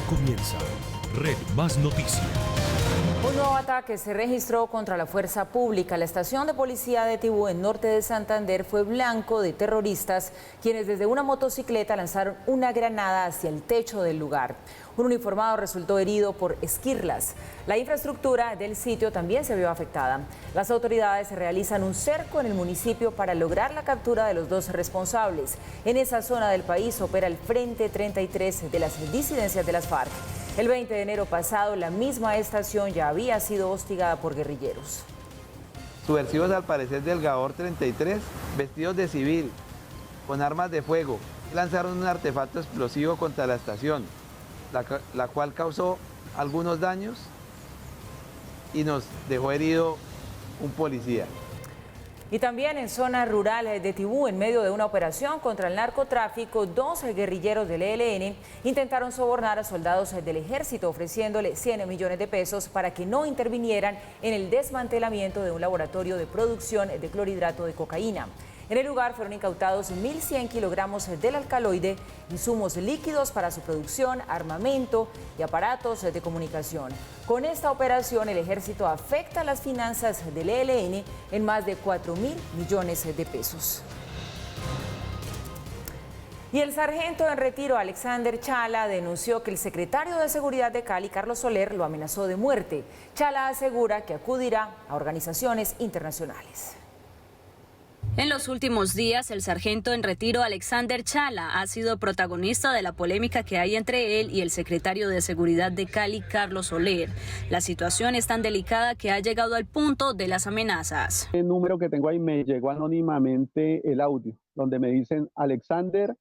comienza Red Más Noticias. Un nuevo ataque se registró contra la fuerza pública. La estación de policía de Tibú, en norte de Santander, fue blanco de terroristas, quienes desde una motocicleta lanzaron una granada hacia el techo del lugar. Un uniformado resultó herido por esquirlas. La infraestructura del sitio también se vio afectada. Las autoridades realizan un cerco en el municipio para lograr la captura de los dos responsables. En esa zona del país opera el Frente 33 de las disidencias de las FARC. El 20 de enero pasado, la misma estación ya había sido hostigada por guerrilleros. Subversivos, al parecer del Gabor 33, vestidos de civil, con armas de fuego, lanzaron un artefacto explosivo contra la estación, la cual causó algunos daños y nos dejó herido un policía. Y también en zona rural de Tibú, en medio de una operación contra el narcotráfico, dos guerrilleros del ELN intentaron sobornar a soldados del ejército ofreciéndole 100 millones de pesos para que no intervinieran en el desmantelamiento de un laboratorio de producción de clorhidrato de cocaína. En el lugar fueron incautados 1.100 kilogramos del alcaloide, insumos líquidos para su producción, armamento y aparatos de comunicación. Con esta operación, el ejército afecta las finanzas del ELN en más de 4.000 millones de pesos. Y el sargento en retiro, Alexander Chala, denunció que el secretario de Seguridad de Cali, Carlos Soler, lo amenazó de muerte. Chala asegura que acudirá a organizaciones internacionales. En los últimos días, el sargento en retiro Alexander Chala ha sido protagonista de la polémica que hay entre él y el secretario de Seguridad de Cali, Carlos Soler. La situación es tan delicada que ha llegado al punto de las amenazas. El número que tengo ahí me llegó anónimamente el audio, donde me dicen: Alexander,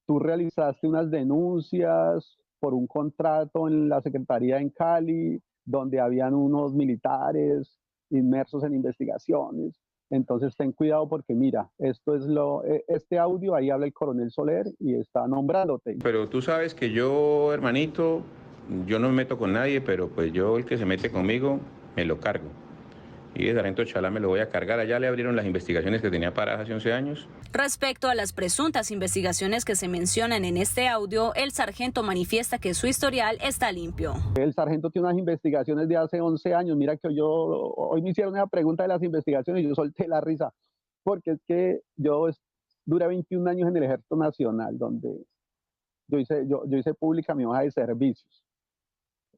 tú realizaste unas denuncias por un contrato en la Secretaría en Cali, donde habían unos militares inmersos en investigaciones. Entonces ten cuidado porque mira, este audio, ahí habla el coronel Soler y está nombrándote. Pero tú sabes que yo, hermanito, yo no me meto con nadie, pero pues yo, el que se mete conmigo, me lo cargo. Y el sargento Chala me lo voy a cargar. Allá le abrieron las investigaciones que tenía paradas hace 11 años. Respecto a las presuntas investigaciones que se mencionan en este audio, el sargento manifiesta que su historial está limpio. El sargento tiene unas investigaciones de hace 11 años. Mira que hoy me hicieron una pregunta de las investigaciones y yo solté la risa. Porque es que yo duré 21 años en el Ejército Nacional, donde yo hice pública mi hoja de servicios.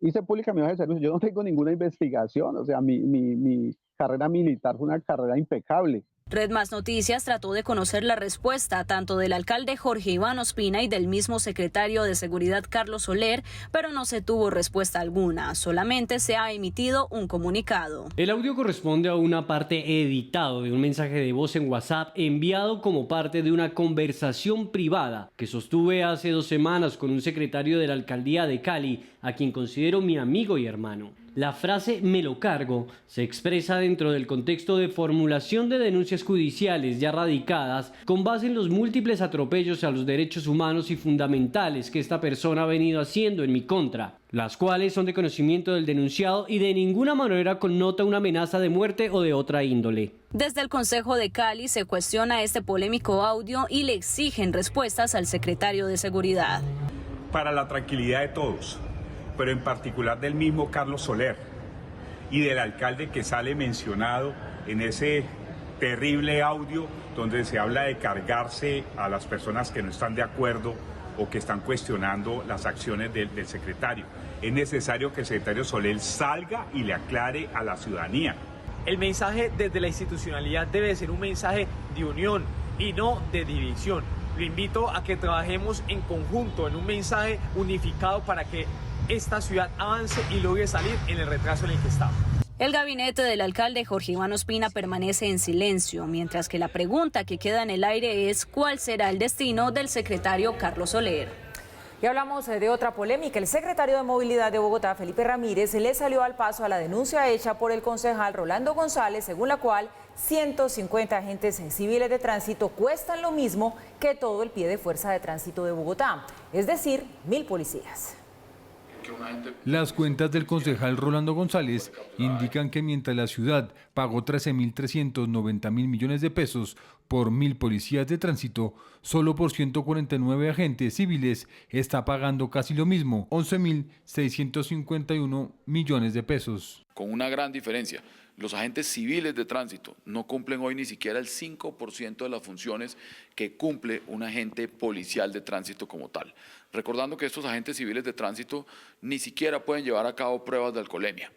Yo no tengo ninguna investigación, o sea, mi carrera militar fue una carrera impecable. Red Más Noticias trató de conocer la respuesta tanto del alcalde Jorge Iván Ospina y del mismo secretario de Seguridad Carlos Soler, pero no se tuvo respuesta alguna, solamente se ha emitido un comunicado. El audio corresponde a una parte editado de un mensaje de voz en WhatsApp enviado como parte de una conversación privada que sostuve hace 2 semanas con un secretario de la alcaldía de Cali, a quien considero mi amigo y hermano. La frase "me lo cargo" se expresa dentro del contexto de formulación de denuncias judiciales ya radicadas con base en los múltiples atropellos a los derechos humanos y fundamentales que esta persona ha venido haciendo en mi contra, las cuales son de conocimiento del denunciado y de ninguna manera connota una amenaza de muerte o de otra índole. Desde el Consejo de Cali se cuestiona este polémico audio y le exigen respuestas al secretario de Seguridad. Para la tranquilidad de todos, pero en particular del mismo Carlos Soler y del alcalde que sale mencionado en ese terrible audio donde se habla de cargarse a las personas que no están de acuerdo o que están cuestionando las acciones del secretario. Es necesario que el secretario Soler salga y le aclare a la ciudadanía. El mensaje desde la institucionalidad debe ser un mensaje de unión y no de división. Lo invito a que trabajemos en conjunto, en un mensaje unificado para que esta ciudad avance y logre salir en el retraso en el que estamos. El gabinete del alcalde Jorge Iván Ospina permanece en silencio, mientras que la pregunta que queda en el aire es ¿cuál será el destino del secretario Carlos Soler? Y hablamos de otra polémica. El secretario de Movilidad de Bogotá, Felipe Ramírez, le salió al paso a la denuncia hecha por el concejal Rolando González, según la cual 150 agentes civiles de tránsito cuestan lo mismo que todo el pie de fuerza de tránsito de Bogotá, es decir, 1.000 policías. Las cuentas del concejal Rolando González indican que mientras la ciudad pagó 13.390.000 millones de pesos por 1000 policías de tránsito, solo por 149 agentes civiles está pagando casi lo mismo, 11.651 millones de pesos. Con una gran diferencia. Los agentes civiles de tránsito no cumplen hoy ni siquiera el 5% de las funciones que cumple un agente policial de tránsito como tal. Recordando que estos agentes civiles de tránsito ni siquiera pueden llevar a cabo pruebas de alcoholemia.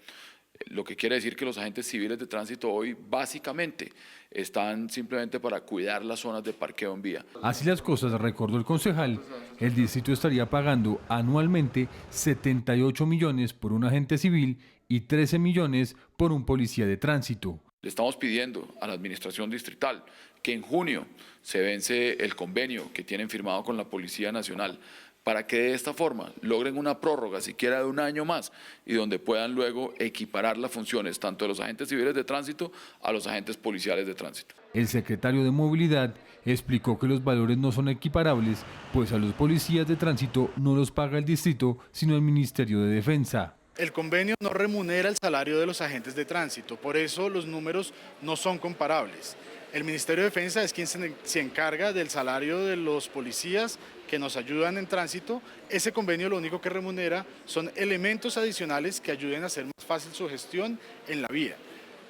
Lo que quiere decir que los agentes civiles de tránsito hoy básicamente están simplemente para cuidar las zonas de parqueo en vía. Así las cosas, recordó el concejal, el distrito estaría pagando anualmente 78 millones por un agente civil y 13 millones por un policía de tránsito. Le estamos pidiendo a la administración distrital que en junio se vence el convenio que tienen firmado con la Policía Nacional para que de esta forma logren una prórroga siquiera de un año más y donde puedan luego equiparar las funciones tanto de los agentes civiles de tránsito a los agentes policiales de tránsito. El secretario de Movilidad explicó que los valores no son equiparables, pues a los policías de tránsito no los paga el distrito, sino el Ministerio de Defensa. El convenio no remunera el salario de los agentes de tránsito, por eso los números no son comparables. El Ministerio de Defensa es quien se encarga del salario de los policías que nos ayudan en tránsito. Ese convenio lo único que remunera son elementos adicionales que ayuden a hacer más fácil su gestión en la vía.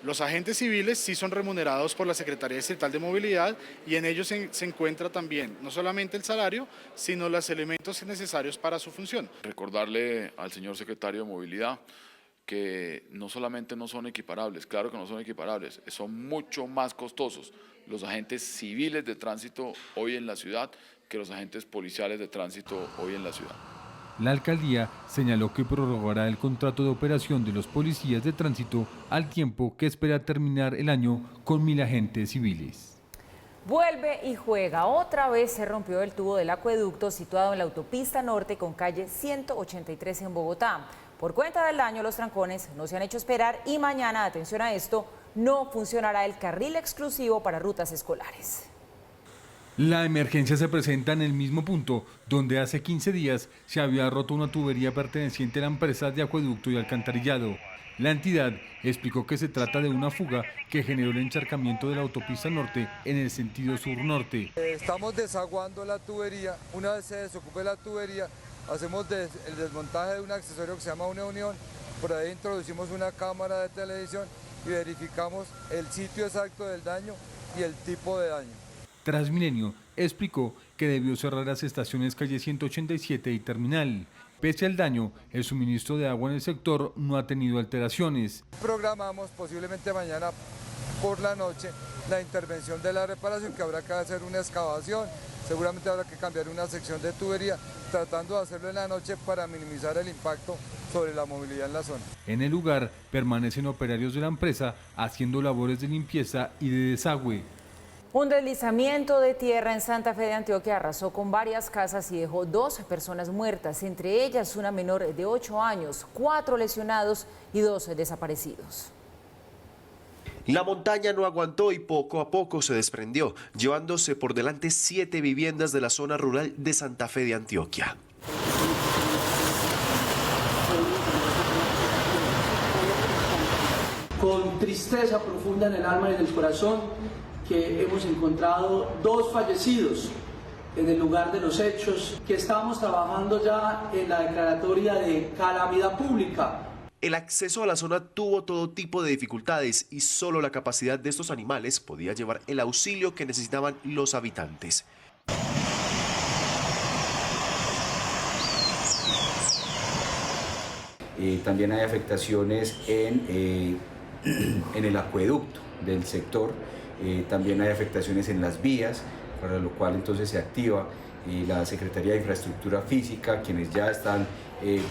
Los agentes civiles sí son remunerados por la Secretaría Distrital de Movilidad y en ellos se encuentra también no solamente el salario, sino los elementos necesarios para su función. Recordarle al señor secretario de Movilidad que no solamente no son equiparables, claro que no son equiparables, son mucho más costosos los agentes civiles de tránsito hoy en la ciudad que los agentes policiales de tránsito hoy en la ciudad. La alcaldía señaló que prorrogará el contrato de operación de los policías de tránsito al tiempo que espera terminar el año con 1000 agentes civiles. Vuelve y juega. Otra vez se rompió el tubo del acueducto situado en la autopista norte con calle 183 en Bogotá. Por cuenta del daño, los trancones no se han hecho esperar y mañana, atención a esto, no funcionará el carril exclusivo para rutas escolares. La emergencia se presenta en el mismo punto donde hace 15 días se había roto una tubería perteneciente a la empresa de acueducto y alcantarillado. La entidad explicó que se trata de una fuga que generó el encharcamiento de la autopista norte en el sentido sur-norte. Estamos desaguando la tubería. Una vez se desocupe la tubería, hacemos el desmontaje de un accesorio que se llama una unión. Por ahí introducimos una cámara de televisión y verificamos el sitio exacto del daño y el tipo de daño. Transmilenio explicó que debió cerrar las estaciones calle 187 y Terminal. Pese al daño, el suministro de agua en el sector no ha tenido alteraciones. Programamos posiblemente mañana por la noche la intervención de la reparación, que habrá que hacer una excavación, seguramente habrá que cambiar una sección de tubería, tratando de hacerlo en la noche para minimizar el impacto sobre la movilidad en la zona. En el lugar permanecen operarios de la empresa haciendo labores de limpieza y de desagüe. Un deslizamiento de tierra en Santa Fe de Antioquia arrasó con varias casas y dejó 2 personas muertas, entre ellas una menor de 8 años, 4 lesionados y 2 desaparecidos. La montaña no aguantó y poco a poco se desprendió, llevándose por delante 7 viviendas de la zona rural de Santa Fe de Antioquia. Con tristeza profunda en el alma y en el corazón, que hemos encontrado 2 fallecidos en el lugar de los hechos, que estamos trabajando ya en la declaratoria de calamidad pública. El acceso a la zona tuvo todo tipo de dificultades y solo la capacidad de estos animales podía llevar el auxilio que necesitaban los habitantes. También hay afectaciones en el acueducto del sector. También hay afectaciones en las vías, para lo cual entonces se activa la Secretaría de Infraestructura Física, quienes ya están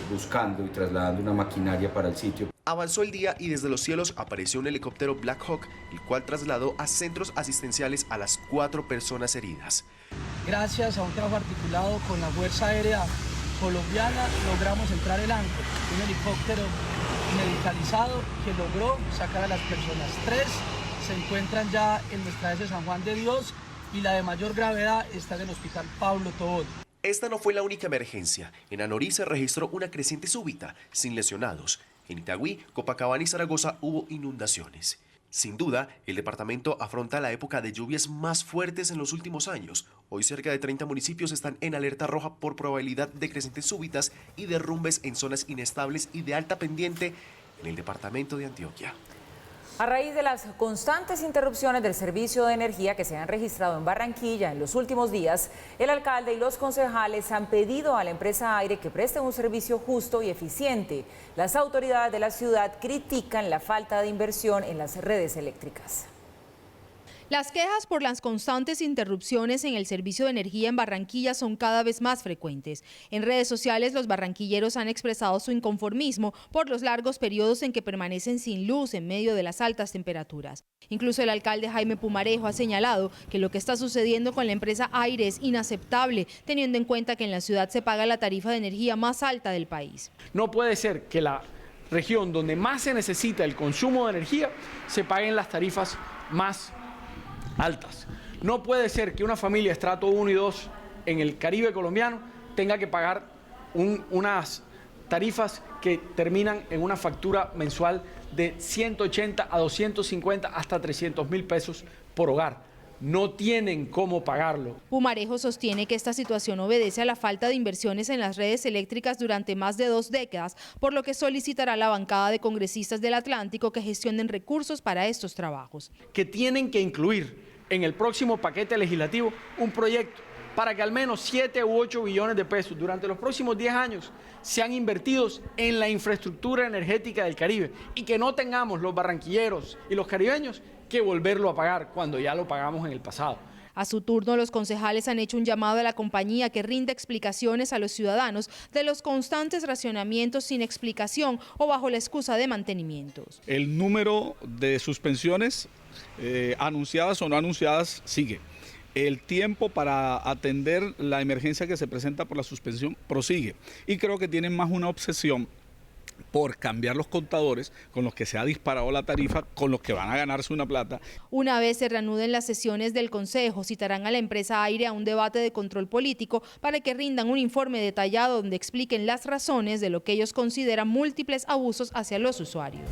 buscando y trasladando una maquinaria para el sitio. Avanzó el día y desde los cielos apareció un helicóptero Black Hawk, el cual trasladó a centros asistenciales a las 4 personas heridas. Gracias a un trabajo articulado con la Fuerza Aérea Colombiana logramos entrar el ANCO, un helicóptero medicalizado que logró sacar a las personas. 3 se encuentran ya en nuestra ES San Juan de Dios y la de mayor gravedad está en el Hospital Pablo Tobón. Esta no fue la única emergencia. En Anorí se registró una creciente súbita, sin lesionados. En Itagüí, Copacabana y Zaragoza hubo inundaciones. Sin duda, el departamento afronta la época de lluvias más fuertes en los últimos años. Hoy cerca de 30 municipios están en alerta roja por probabilidad de crecientes súbitas y derrumbes en zonas inestables y de alta pendiente en el departamento de Antioquia. A raíz de las constantes interrupciones del servicio de energía que se han registrado en Barranquilla en los últimos días, el alcalde y los concejales han pedido a la empresa Aire que preste un servicio justo y eficiente. Las autoridades de la ciudad critican la falta de inversión en las redes eléctricas. Las quejas por las constantes interrupciones en el servicio de energía en Barranquilla son cada vez más frecuentes. En redes sociales, los barranquilleros han expresado su inconformismo por los largos periodos en que permanecen sin luz en medio de las altas temperaturas. Incluso el alcalde Jaime Pumarejo ha señalado que lo que está sucediendo con la empresa Aire es inaceptable, teniendo en cuenta que en la ciudad se paga la tarifa de energía más alta del país. No puede ser que la región donde más se necesita el consumo de energía se paguen las tarifas más altas. No puede ser que una familia estrato 1 y 2 en el Caribe colombiano tenga que pagar unas tarifas que terminan en una factura mensual de 180 a 250 hasta 300.000 pesos por hogar. No tienen cómo pagarlo. Pumarejo sostiene que esta situación obedece a la falta de inversiones en las redes eléctricas durante más de 2 décadas, por lo que solicitará a la bancada de congresistas del Atlántico que gestionen recursos para estos trabajos. Que tienen que incluir en el próximo paquete legislativo un proyecto para que al menos 7 u 8 billones de pesos durante los próximos 10 años sean invertidos en la infraestructura energética del Caribe y que no tengamos los barranquilleros y los caribeños que volverlo a pagar cuando ya lo pagamos en el pasado. A su turno, los concejales han hecho un llamado a la compañía que rinda explicaciones a los ciudadanos de los constantes racionamientos sin explicación o bajo la excusa de mantenimientos. El número de suspensiones anunciadas o no anunciadas sigue. El tiempo para atender la emergencia que se presenta por la suspensión prosigue. Y creo que tienen más una obsesión por cambiar los contadores con los que se ha disparado la tarifa, con los que van a ganarse una plata. Una vez se reanuden las sesiones del Consejo, citarán a la empresa Aire a un debate de control político para que rindan un informe detallado donde expliquen las razones de lo que ellos consideran múltiples abusos hacia los usuarios.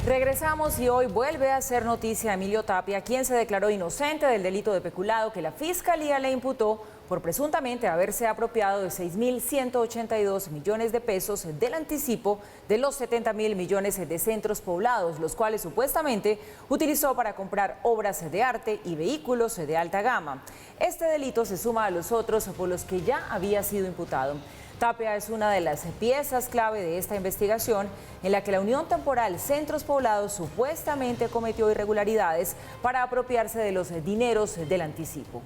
Regresamos y hoy vuelve a ser noticia Emilio Tapia, quien se declaró inocente del delito de peculado que la Fiscalía le imputó por presuntamente haberse apropiado de 6.182 millones de pesos del anticipo de los 70.000 millones de centros poblados, los cuales supuestamente utilizó para comprar obras de arte y vehículos de alta gama. Este delito se suma a los otros por los que ya había sido imputado. Tapia es una de las piezas clave de esta investigación en la que la Unión Temporal Centros Poblados supuestamente cometió irregularidades para apropiarse de los dineros del anticipo.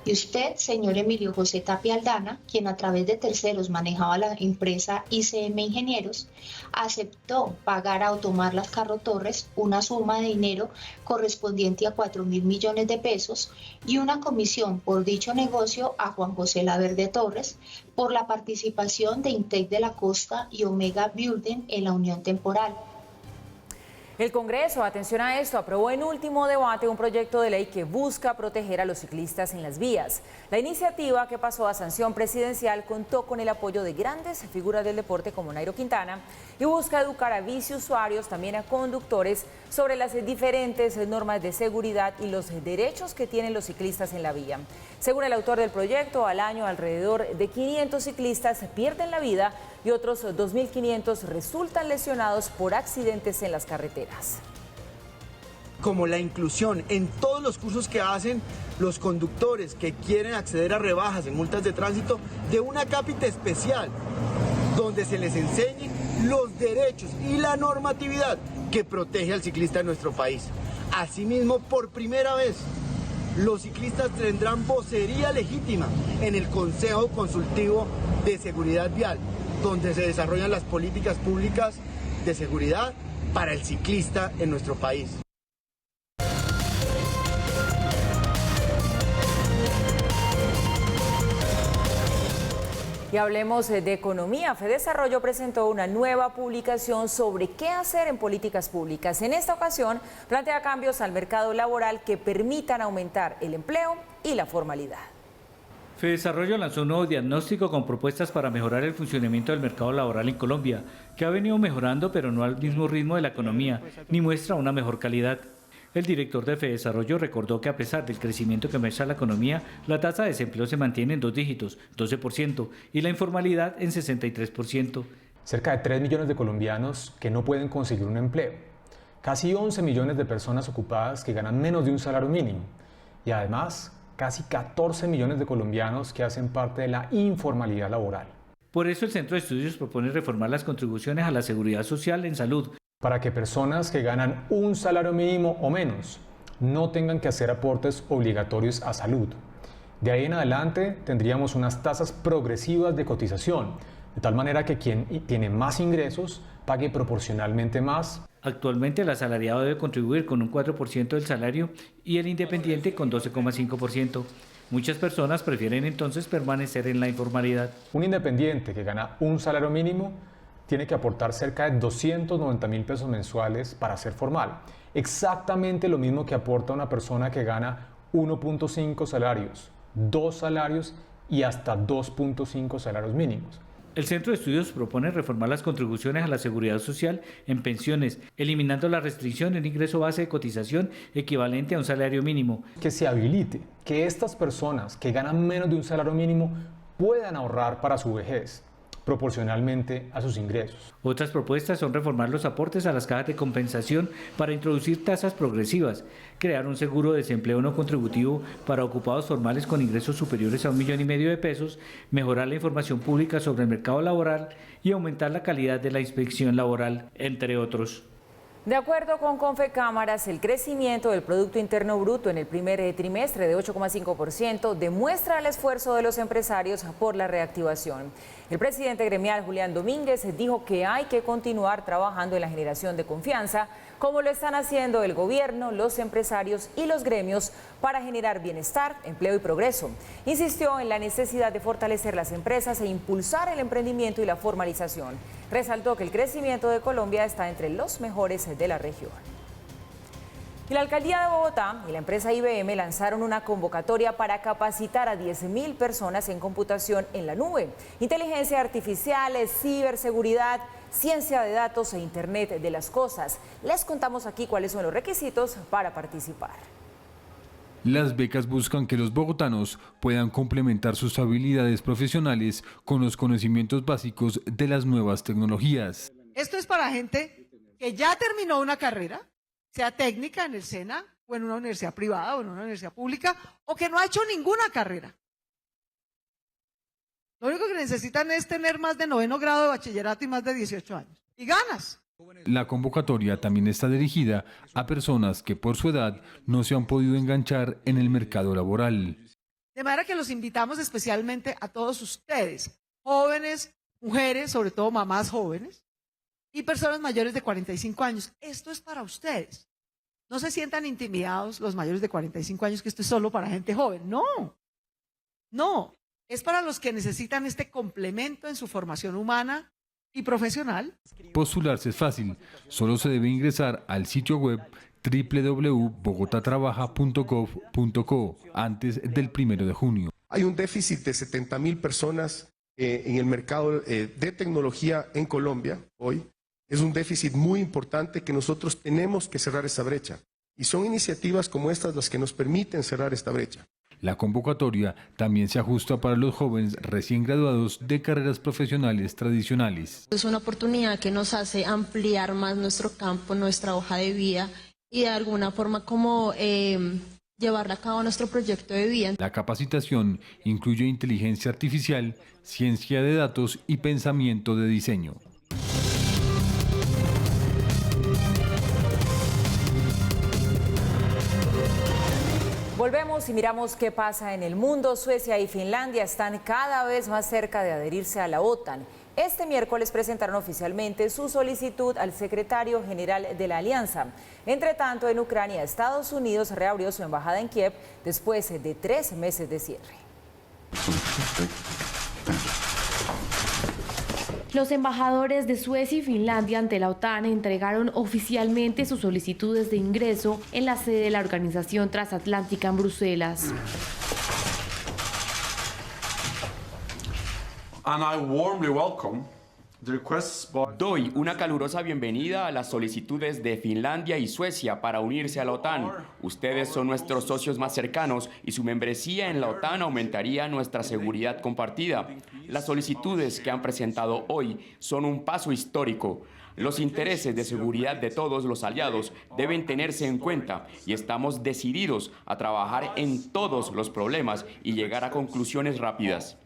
Y usted, señor Emilio José Tapia Aldana, quien a través de terceros manejaba la empresa ICM Ingenieros, aceptó pagar a Otomar Lascarro Torres una suma de dinero correspondiente a 4.000 millones de pesos y una comisión por dicho negocio a Juan José Laverde Torres por la participación de Intec de la Costa y Omega Building en la Unión Temporal. El Congreso, atención a esto, aprobó en último debate un proyecto de ley que busca proteger a los ciclistas en las vías. La iniciativa, que pasó a sanción presidencial, contó con el apoyo de grandes figuras del deporte como Nairo Quintana y busca educar a biciusuarios, también a conductores, sobre las diferentes normas de seguridad y los derechos que tienen los ciclistas en la vía. Según el autor del proyecto, al año alrededor de 500 ciclistas pierden la vida y otros 2.500 resultan lesionados por accidentes en las carreteras. Como la inclusión en todos los cursos que hacen los conductores que quieren acceder a rebajas en multas de tránsito de una cápita especial donde se les enseñe los derechos y la normatividad que protege al ciclista en nuestro país. Asimismo, por primera vez, los ciclistas tendrán vocería legítima en el Consejo Consultivo de Seguridad Vial, donde se desarrollan las políticas públicas de seguridad para el ciclista en nuestro país. Y hablemos de economía. Fedesarrollo presentó una nueva publicación sobre qué hacer en políticas públicas. En esta ocasión, plantea cambios al mercado laboral que permitan aumentar el empleo y la formalidad. Fedesarrollo lanzó un nuevo diagnóstico con propuestas para mejorar el funcionamiento del mercado laboral en Colombia, que ha venido mejorando pero no al mismo ritmo de la economía, ni muestra una mejor calidad. El director de Fedesarrollo recordó que a pesar del crecimiento que muestra la economía, la tasa de desempleo se mantiene en 2 dígitos, 12%, y la informalidad en 63%. Cerca de 3 millones de colombianos que no pueden conseguir un empleo. Casi 11 millones de personas ocupadas que ganan menos de un salario mínimo. Y además, casi 14 millones de colombianos que hacen parte de la informalidad laboral. Por eso el Centro de Estudios propone reformar las contribuciones a la seguridad social en salud, para que personas que ganan un salario mínimo o menos no tengan que hacer aportes obligatorios a salud. De ahí en adelante tendríamos unas tasas progresivas de cotización, de tal manera que quien tiene más ingresos pague proporcionalmente más. Actualmente el asalariado debe contribuir con un 4% del salario y el independiente con 12,5%. Muchas personas prefieren entonces permanecer en la informalidad. Un independiente que gana un salario mínimo tiene que aportar cerca de 290.000 pesos mensuales para ser formal. Exactamente lo mismo que aporta una persona que gana 1.5 salarios, 2 salarios y hasta 2.5 salarios mínimos. El Centro de Estudios propone reformar las contribuciones a la seguridad social en pensiones, eliminando la restricción del ingreso base de cotización equivalente a un salario mínimo. Que se habilite que estas personas que ganan menos de un salario mínimo puedan ahorrar para su vejez, proporcionalmente a sus ingresos. Otras propuestas son reformar los aportes a las cajas de compensación para introducir tasas progresivas, crear un seguro de desempleo no contributivo para ocupados formales con ingresos superiores a 1,5 millones de pesos, mejorar la información pública sobre el mercado laboral y aumentar la calidad de la inspección laboral, entre otros. De acuerdo con Confecámaras, el crecimiento del Producto Interno Bruto en el primer trimestre de 8,5% demuestra el esfuerzo de los empresarios por la reactivación. El presidente gremial Julián Domínguez dijo que hay que continuar trabajando en la generación de confianza, como lo están haciendo el gobierno, los empresarios y los gremios para generar bienestar, empleo y progreso. Insistió en la necesidad de fortalecer las empresas e impulsar el emprendimiento y la formalización. Resaltó que el crecimiento de Colombia está entre los mejores de la región. Y la Alcaldía de Bogotá y la empresa IBM lanzaron una convocatoria para capacitar a 10.000 personas en computación en la nube, inteligencia artificial, ciberseguridad, ciencia de datos e Internet de las cosas. Les contamos aquí cuáles son los requisitos para participar. Las becas buscan que los bogotanos puedan complementar sus habilidades profesionales con los conocimientos básicos de las nuevas tecnologías. Esto es para gente que ya terminó una carrera, sea técnica en el SENA o en una universidad privada o en una universidad pública, o que no ha hecho ninguna carrera. Lo único que necesitan es tener más de 9º grado de bachillerato y más de 18 años. Y ganas. La convocatoria también está dirigida a personas que por su edad no se han podido enganchar en el mercado laboral. De manera que los invitamos especialmente a todos ustedes, jóvenes, mujeres, sobre todo mamás jóvenes, y personas mayores de 45 años. Esto es para ustedes. No se sientan intimidados los mayores de 45 años que esto es solo para gente joven. No, no. Es para los que necesitan este complemento en su formación humana y profesional. Postularse es fácil. Solo se debe ingresar al sitio web www.bogotatrabaja.gov.co antes del 1 de junio. Hay un déficit de 70.000 personas en el mercado de tecnología en Colombia hoy. Es un déficit muy importante que nosotros tenemos que cerrar esa brecha. Y son iniciativas como estas las que nos permiten cerrar esta brecha. La convocatoria también se ajusta para los jóvenes recién graduados de carreras profesionales tradicionales. Es una oportunidad que nos hace ampliar más nuestro campo, nuestra hoja de vida y de alguna forma como llevarla a cabo nuestro proyecto de vida. La capacitación incluye inteligencia artificial, ciencia de datos y pensamiento de diseño. Volvemos y miramos qué pasa en el mundo. Suecia y Finlandia están cada vez más cerca de adherirse a la OTAN. Este miércoles presentaron oficialmente su solicitud al secretario general de la alianza. Entre tanto, en Ucrania, Estados Unidos reabrió su embajada en Kiev después de 3 meses de cierre. Los embajadores de Suecia y Finlandia ante la OTAN entregaron oficialmente sus solicitudes de ingreso en la sede de la Organización Transatlántica en Bruselas. Doy una calurosa bienvenida a las solicitudes de Finlandia y Suecia para unirse a la OTAN. Ustedes son nuestros socios más cercanos y su membresía en la OTAN aumentaría nuestra seguridad compartida. Las solicitudes que han presentado hoy son un paso histórico. Los intereses de seguridad de todos los aliados deben tenerse en cuenta y estamos decididos a trabajar en todos los problemas y llegar a conclusiones rápidas.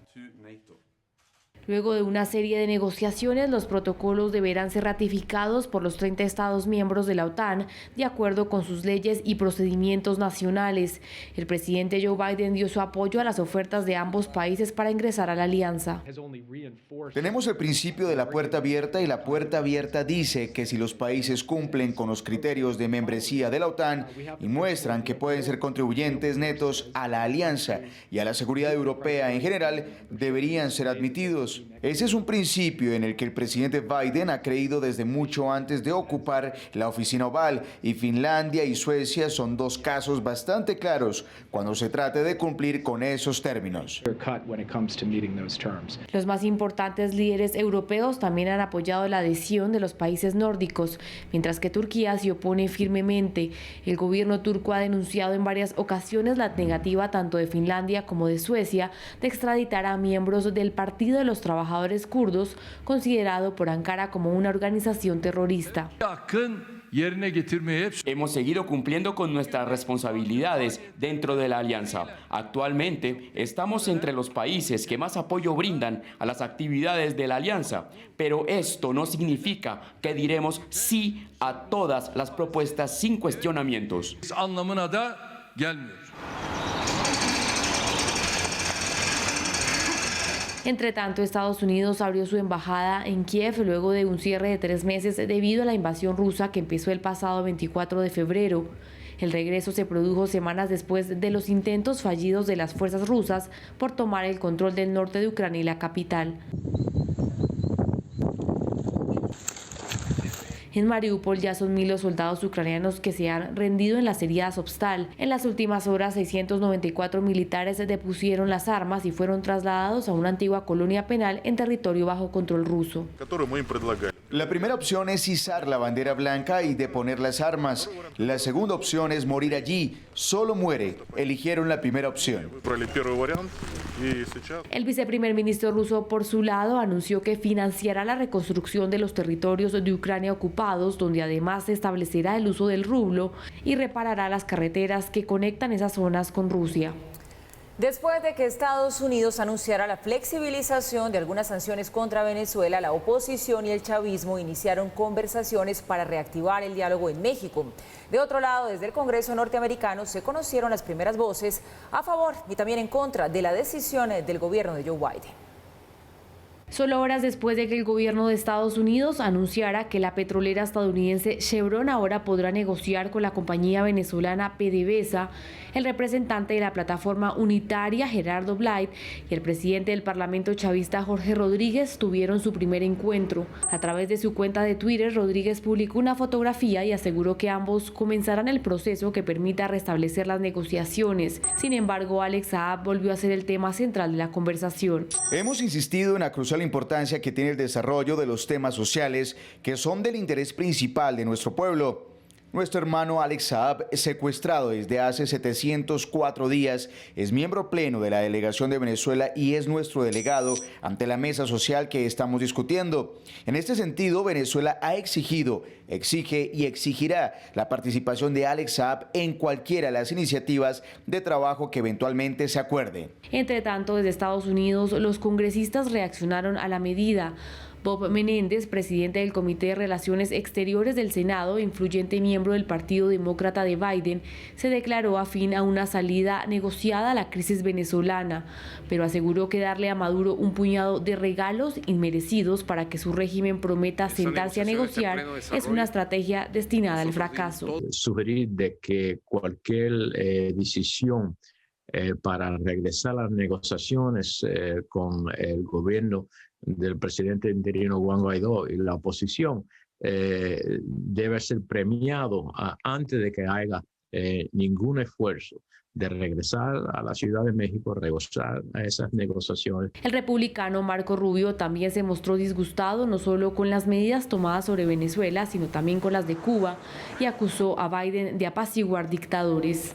Luego de una serie de negociaciones, los protocolos deberán ser ratificados por los 30 Estados miembros de la OTAN, de acuerdo con sus leyes y procedimientos nacionales. El presidente Joe Biden dio su apoyo a las ofertas de ambos países para ingresar a la alianza. Tenemos el principio de la puerta abierta y la puerta abierta dice que si los países cumplen con los criterios de membresía de la OTAN y muestran que pueden ser contribuyentes netos a la alianza y a la seguridad europea en general, deberían ser admitidos. Ese es un principio en el que el presidente Biden ha creído desde mucho antes de ocupar la oficina oval, y Finlandia y Suecia son dos casos bastante claros cuando se trate de cumplir con esos términos. Los más importantes líderes europeos también han apoyado la adhesión de los países nórdicos, mientras que Turquía se opone firmemente. El gobierno turco ha denunciado en varias ocasiones la negativa tanto de Finlandia como de Suecia de extraditar a miembros del Partido de los Trabajadores Kurdos, considerado por Ankara como una organización terrorista. Hemos seguido cumpliendo con nuestras responsabilidades dentro de la alianza. Actualmente estamos entre los países que más apoyo brindan a las actividades de la alianza, pero esto no significa que diremos sí a todas las propuestas sin cuestionamientos. Entre tanto, Estados Unidos abrió su embajada en Kiev luego de un cierre de 3 meses debido a la invasión rusa que empezó el pasado 24 de febrero. El regreso se produjo semanas después de los intentos fallidos de las fuerzas rusas por tomar el control del norte de Ucrania y la capital. En Mariupol ya son 1.000 los soldados ucranianos que se han rendido en las heridas Azovstal. En las últimas horas, 694 militares depusieron las armas y fueron trasladados a una antigua colonia penal en territorio bajo control ruso. La primera opción es izar la bandera blanca y deponer las armas. La segunda opción es morir allí. Solo muere. Eligieron la primera opción. El viceprimer ministro ruso, por su lado, anunció que financiará la reconstrucción de los territorios de Ucrania ocupados, donde además se establecerá el uso del rublo y reparará las carreteras que conectan esas zonas con Rusia. Después de que Estados Unidos anunciara la flexibilización de algunas sanciones contra Venezuela, la oposición y el chavismo iniciaron conversaciones para reactivar el diálogo en México. De otro lado, desde el Congreso norteamericano se conocieron las primeras voces a favor y también en contra de la decisión del gobierno de Joe Biden. Solo horas después de que el gobierno de Estados Unidos anunciara que la petrolera estadounidense Chevron ahora podrá negociar con la compañía venezolana PDVSA, el representante de la plataforma unitaria Gerardo Blight y el presidente del Parlamento chavista Jorge Rodríguez tuvieron su primer encuentro. A través de su cuenta de Twitter, Rodríguez publicó una fotografía y aseguró que ambos comenzarán el proceso que permita restablecer las negociaciones. Sin embargo, Alex Saab volvió a ser el tema central de la conversación. Hemos insistido en la crucial importancia que tiene el desarrollo de los temas sociales que son del interés principal de nuestro pueblo. Nuestro hermano Alex Saab, secuestrado desde hace 704 días, es miembro pleno de la delegación de Venezuela y es nuestro delegado ante la mesa social que estamos discutiendo. En este sentido, Venezuela ha exigido, exige y exigirá la participación de Alex Saab en cualquiera de las iniciativas de trabajo que eventualmente se acuerde. Entre tanto, desde Estados Unidos, los congresistas reaccionaron a la medida. Bob Menéndez, presidente del Comité de Relaciones Exteriores del Senado, influyente miembro del Partido Demócrata de Biden, se declaró afín a una salida negociada a la crisis venezolana, pero aseguró que darle a Maduro un puñado de regalos inmerecidos para que su régimen prometa sentarse a negociar es una estrategia destinada al fracaso. Sugerir de que cualquier decisión para regresar a las negociaciones con el gobierno del presidente interino Juan Guaidó y la oposición debe ser premiado antes de que haya ningún esfuerzo de regresar a la Ciudad de México, regresar a esas negociaciones. El republicano Marco Rubio también se mostró disgustado no solo con las medidas tomadas sobre Venezuela, sino también con las de Cuba, y acusó a Biden de apaciguar dictadores.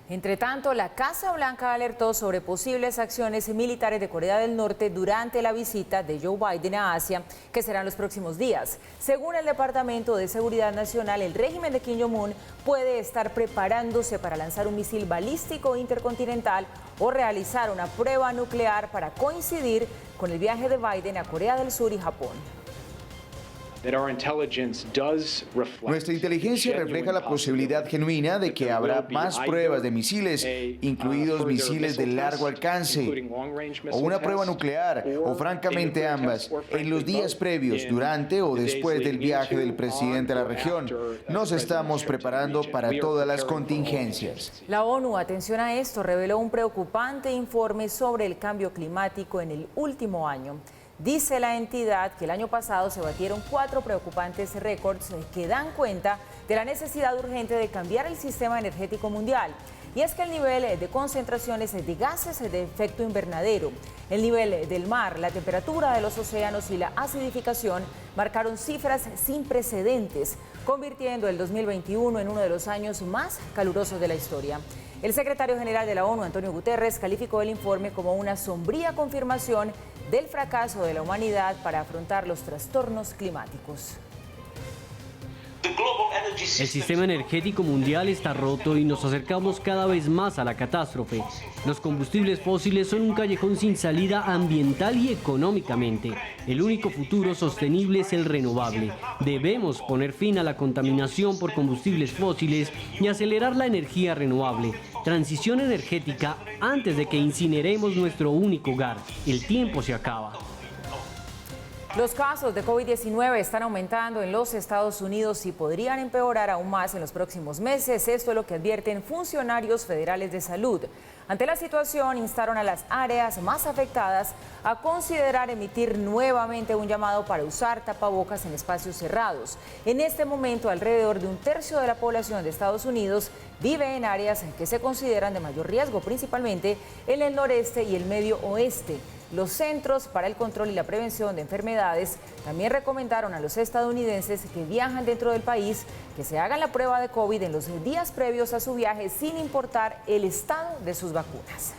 Entre tanto, la Casa Blanca alertó sobre posibles acciones militares de Corea del Norte durante la visita de Joe Biden a Asia, que será en los próximos días. Según el Departamento de Seguridad Nacional, el régimen de Kim Jong-un puede estar preparándose para lanzar un misil balístico intercontinental o realizar una prueba nuclear para coincidir con el viaje de Biden a Corea del Sur y Japón. Nuestra inteligencia refleja la posibilidad genuina de que habrá más pruebas de misiles, incluidos misiles de largo alcance, o una prueba nuclear, o francamente ambas, en los días previos, durante o después del viaje del presidente a la región. Nos estamos preparando para todas las contingencias. La ONU, atención a esto, reveló un preocupante informe sobre el cambio climático en el último año. Dice la entidad que el año pasado se batieron 4 preocupantes récords que dan cuenta de la necesidad urgente de cambiar el sistema energético mundial. Y es que el nivel de concentraciones de gases de efecto invernadero, el nivel del mar, la temperatura de los océanos y la acidificación marcaron cifras sin precedentes, convirtiendo el 2021 en uno de los años más calurosos de la historia. El secretario general de la ONU, Antonio Guterres, calificó el informe como una sombría confirmación del fracaso de la humanidad para afrontar los trastornos climáticos. El sistema energético mundial está roto y nos acercamos cada vez más a la catástrofe. Los combustibles fósiles son un callejón sin salida ambiental y económicamente. El único futuro sostenible es el renovable. Debemos poner fin a la contaminación por combustibles fósiles y acelerar la energía renovable. Transición energética antes de que incineremos nuestro único hogar. El tiempo se acaba. Los casos de COVID-19 están aumentando en los Estados Unidos y podrían empeorar aún más en los próximos meses. Esto es lo que advierten funcionarios federales de salud. Ante la situación, instaron a las áreas más afectadas a considerar emitir nuevamente un llamado para usar tapabocas en espacios cerrados. En este momento, alrededor de 1/3 de la población de Estados Unidos vive en áreas que se consideran de mayor riesgo, principalmente en el noreste y el medio oeste. Los Centros para el Control y la Prevención de Enfermedades también recomendaron a los estadounidenses que viajan dentro del país que se hagan la prueba de COVID en los días previos a su viaje sin importar el estado de sus vacunas.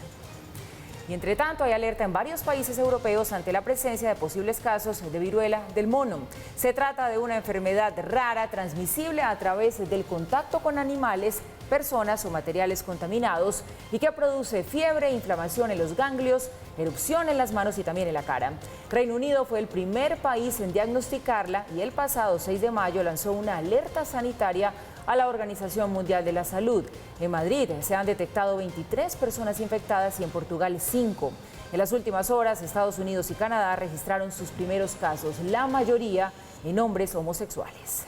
Y entre tanto hay alerta en varios países europeos ante la presencia de posibles casos de viruela del mono. Se trata de una enfermedad rara transmisible a través del contacto con animales, personas o materiales contaminados y que produce fiebre, inflamación en los ganglios, erupción en las manos y también en la cara. Reino Unido fue el primer país en diagnosticarla y el pasado 6 de mayo lanzó una alerta sanitaria a la Organización Mundial de la Salud. En Madrid se han detectado 23 personas infectadas y en Portugal 5. En las últimas horas, Estados Unidos y Canadá registraron sus primeros casos, la mayoría en hombres homosexuales.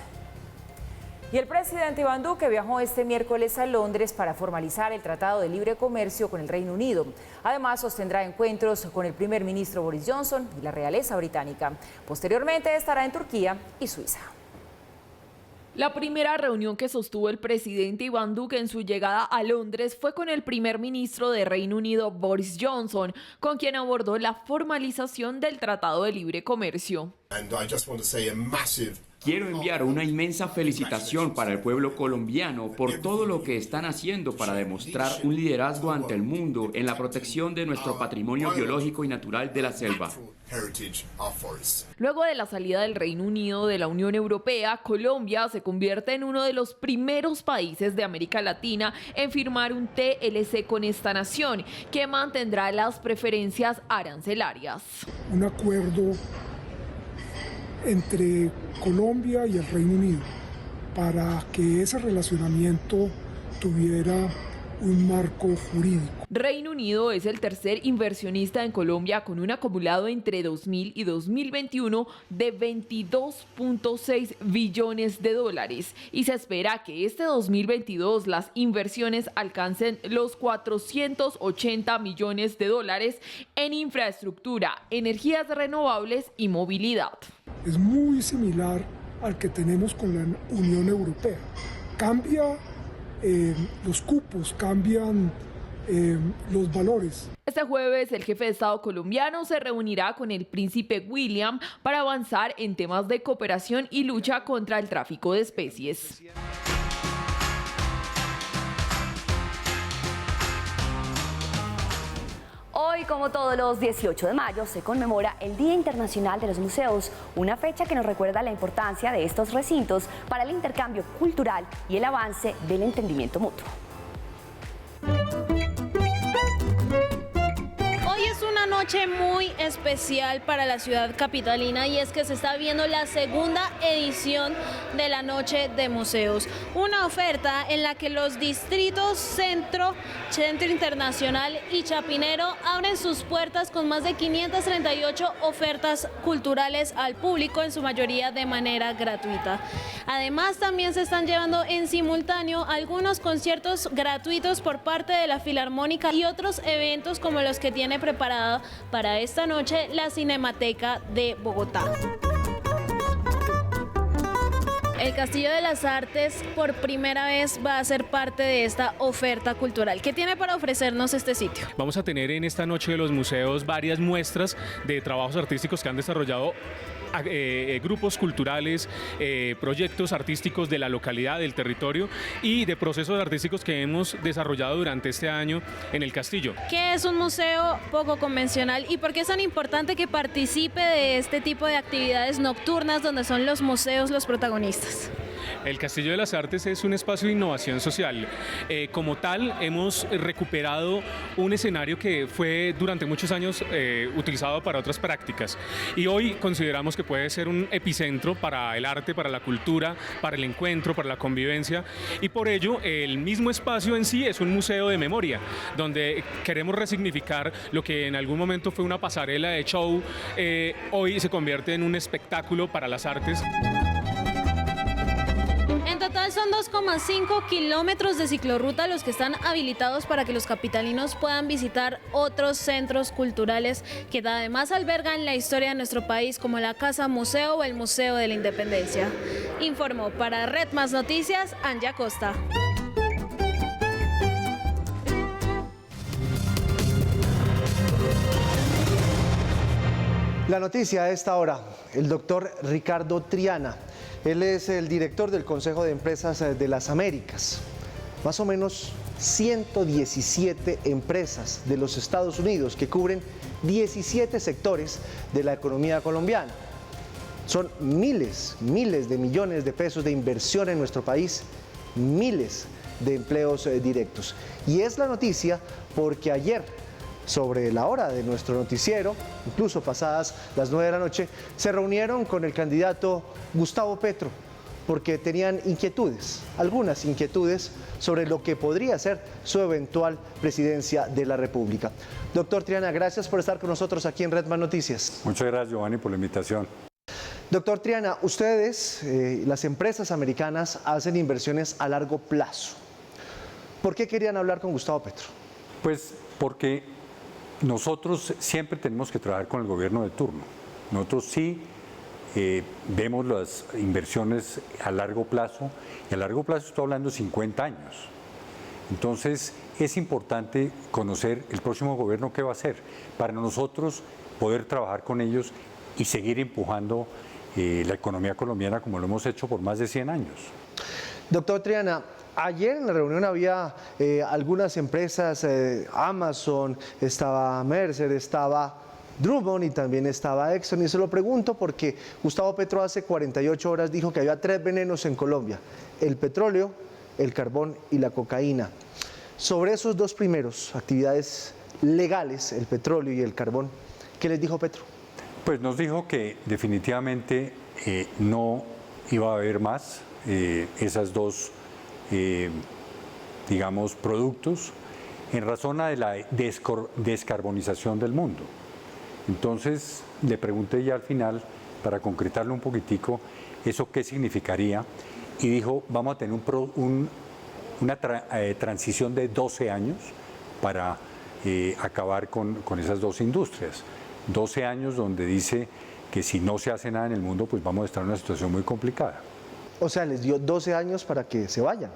Y el presidente Iván Duque viajó este miércoles a Londres para formalizar el Tratado de Libre Comercio con el Reino Unido. Además, sostendrá encuentros con el primer ministro Boris Johnson y la realeza británica. Posteriormente estará en Turquía y Suiza. La primera reunión que sostuvo el presidente Iván Duque en su llegada a Londres fue con el primer ministro de Reino Unido, Boris Johnson, con quien abordó la formalización del Tratado de Libre Comercio. Quiero enviar una inmensa felicitación para el pueblo colombiano por todo lo que están haciendo para demostrar un liderazgo ante el mundo en la protección de nuestro patrimonio biológico y natural de la selva. Luego de la salida del Reino Unido de la Unión Europea, Colombia se convierte en uno de los primeros países de América Latina en firmar un TLC con esta nación, que mantendrá las preferencias arancelarias. Un acuerdo entre Colombia y el Reino Unido para que ese relacionamiento tuviera un marco jurídico. Reino Unido es el tercer inversionista en Colombia con un acumulado entre 2000 y 2021 de 22.6 billones de dólares y se espera que este 2022 las inversiones alcancen los 480 millones de dólares en infraestructura, energías renovables y movilidad. Es muy similar al que tenemos con la Unión Europea. Cambia los cupos, cambian los valores. Este jueves, el jefe de Estado colombiano se reunirá con el príncipe William para avanzar en temas de cooperación y lucha contra el tráfico de especies. Hoy, como todos los 18 de mayo, se conmemora el Día Internacional de los Museos, una fecha que nos recuerda la importancia de estos recintos para el intercambio cultural y el avance del entendimiento mutuo. Hoy es una noche muy especial para la ciudad capitalina y es que se está viendo la segunda edición de la Noche de Museos, una oferta en la que los distritos Centro, Centro Internacional y Chapinero abren sus puertas con más de 538 ofertas culturales al público, en su mayoría de manera gratuita. Además, también se están llevando en simultáneo algunos conciertos gratuitos por parte de la Filarmónica y otros eventos como los que tiene preparada para esta noche la Cinemateca de Bogotá. El Castillo de las Artes por primera vez va a ser parte de esta oferta cultural. ¿Qué tiene para ofrecernos este sitio? Vamos a tener en esta noche de los museos varias muestras de trabajos artísticos que han desarrollado grupos culturales, proyectos artísticos de la localidad, del territorio y de procesos artísticos que hemos desarrollado durante este año en el castillo. ¿Qué es un museo poco convencional y por qué es tan importante que participe de este tipo de actividades nocturnas donde son los museos los protagonistas? El Castillo de las Artes es un espacio de innovación social. Como tal, hemos recuperado un escenario que fue durante muchos años utilizado para otras prácticas y hoy consideramos que puede ser un epicentro para el arte, para la cultura, para el encuentro, para la convivencia y por ello el mismo espacio en sí es un museo de memoria donde queremos resignificar lo que en algún momento fue una pasarela de show, hoy se convierte en un espectáculo para las artes. En total son 2,5 kilómetros de ciclorruta los que están habilitados para que los capitalinos puedan visitar otros centros culturales que además albergan la historia de nuestro país como la Casa Museo o el Museo de la Independencia. Informó para Red Más Noticias, Anja Costa. La noticia a esta hora, el doctor Ricardo Triana. Él es el director del Consejo de Empresas de las Américas. Más o menos 117 empresas de los Estados Unidos que cubren 17 sectores de la economía colombiana. Son miles de millones de pesos de inversión en nuestro país, miles de empleos directos. Y es la noticia porque ayer, sobre la hora de nuestro noticiero, incluso pasadas las 9 de la noche, se reunieron con el candidato Gustavo Petro, porque tenían inquietudes, algunas inquietudes sobre lo que podría ser su eventual presidencia de la República. Doctor Triana, gracias por estar con nosotros aquí en Red Más Noticias. Muchas gracias, Giovanni, por la invitación. Doctor Triana, ustedes, las empresas americanas, hacen inversiones a largo plazo. ¿Por qué querían hablar con Gustavo Petro? Pues porque nosotros siempre tenemos que trabajar con el gobierno de turno. Nosotros sí vemos las inversiones a largo plazo, y a largo plazo estoy hablando de 50 años. Entonces es importante conocer el próximo gobierno qué va a hacer, para nosotros poder trabajar con ellos y seguir empujando la economía colombiana como lo hemos hecho por más de 100 años. Doctor Triana, ayer en la reunión había algunas empresas, Amazon, estaba Mercer, estaba Drummond y también estaba Exxon, y se lo pregunto porque Gustavo Petro hace 48 horas dijo que había 3 venenos en Colombia: el petróleo, el carbón y la cocaína. Sobre esos dos primeros, actividades legales, el petróleo y el carbón, ¿qué les dijo Petro? Pues nos dijo que definitivamente no iba a haber más esas dos digamos, productos en razón de la descarbonización del mundo. Entonces le pregunté ya al final, para concretarlo un poquitico, eso qué significaría, y dijo, vamos a tener una transición de 12 años para acabar con esas dos industrias. 12 años donde dice que si no se hace nada en el mundo, pues vamos a estar en una situación muy complicada. O sea, les dio 12 años para que se vayan.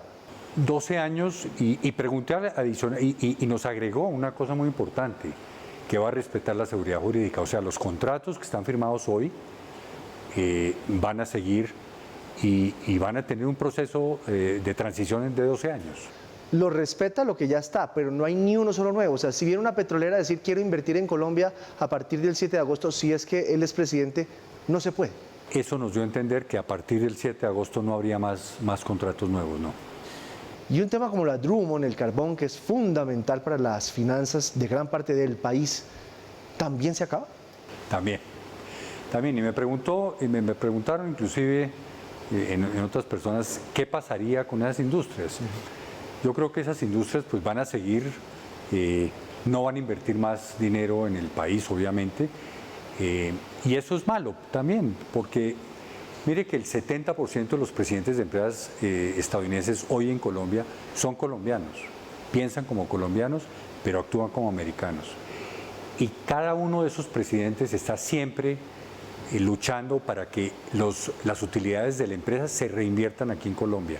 12 años y pregunté adicional y nos agregó una cosa muy importante, que va a respetar la seguridad jurídica. O sea, los contratos que están firmados hoy van a seguir y van a tener un proceso de transición de 12 años. Lo respeta lo que ya está, pero no hay ni uno solo nuevo. O sea, si viene una petrolera a decir quiero invertir en Colombia a partir del 7 de agosto, si es que él es presidente, no se puede. Eso nos dio a entender que a partir del 7 de agosto no habría más contratos nuevos, ¿no? Y un tema como la Drummond, el carbón, que es fundamental para las finanzas de gran parte del país, ¿también se acaba? También. Y me preguntaron inclusive en otras personas qué pasaría con esas industrias. Yo creo que esas industrias pues van a seguir, no van a invertir más dinero en el país, obviamente, y eso es malo también, porque mire que el 70% de los presidentes de empresas estadounidenses hoy en Colombia son colombianos, piensan como colombianos, pero actúan como americanos. Y cada uno de esos presidentes está siempre luchando para que las utilidades de la empresa se reinviertan aquí en Colombia.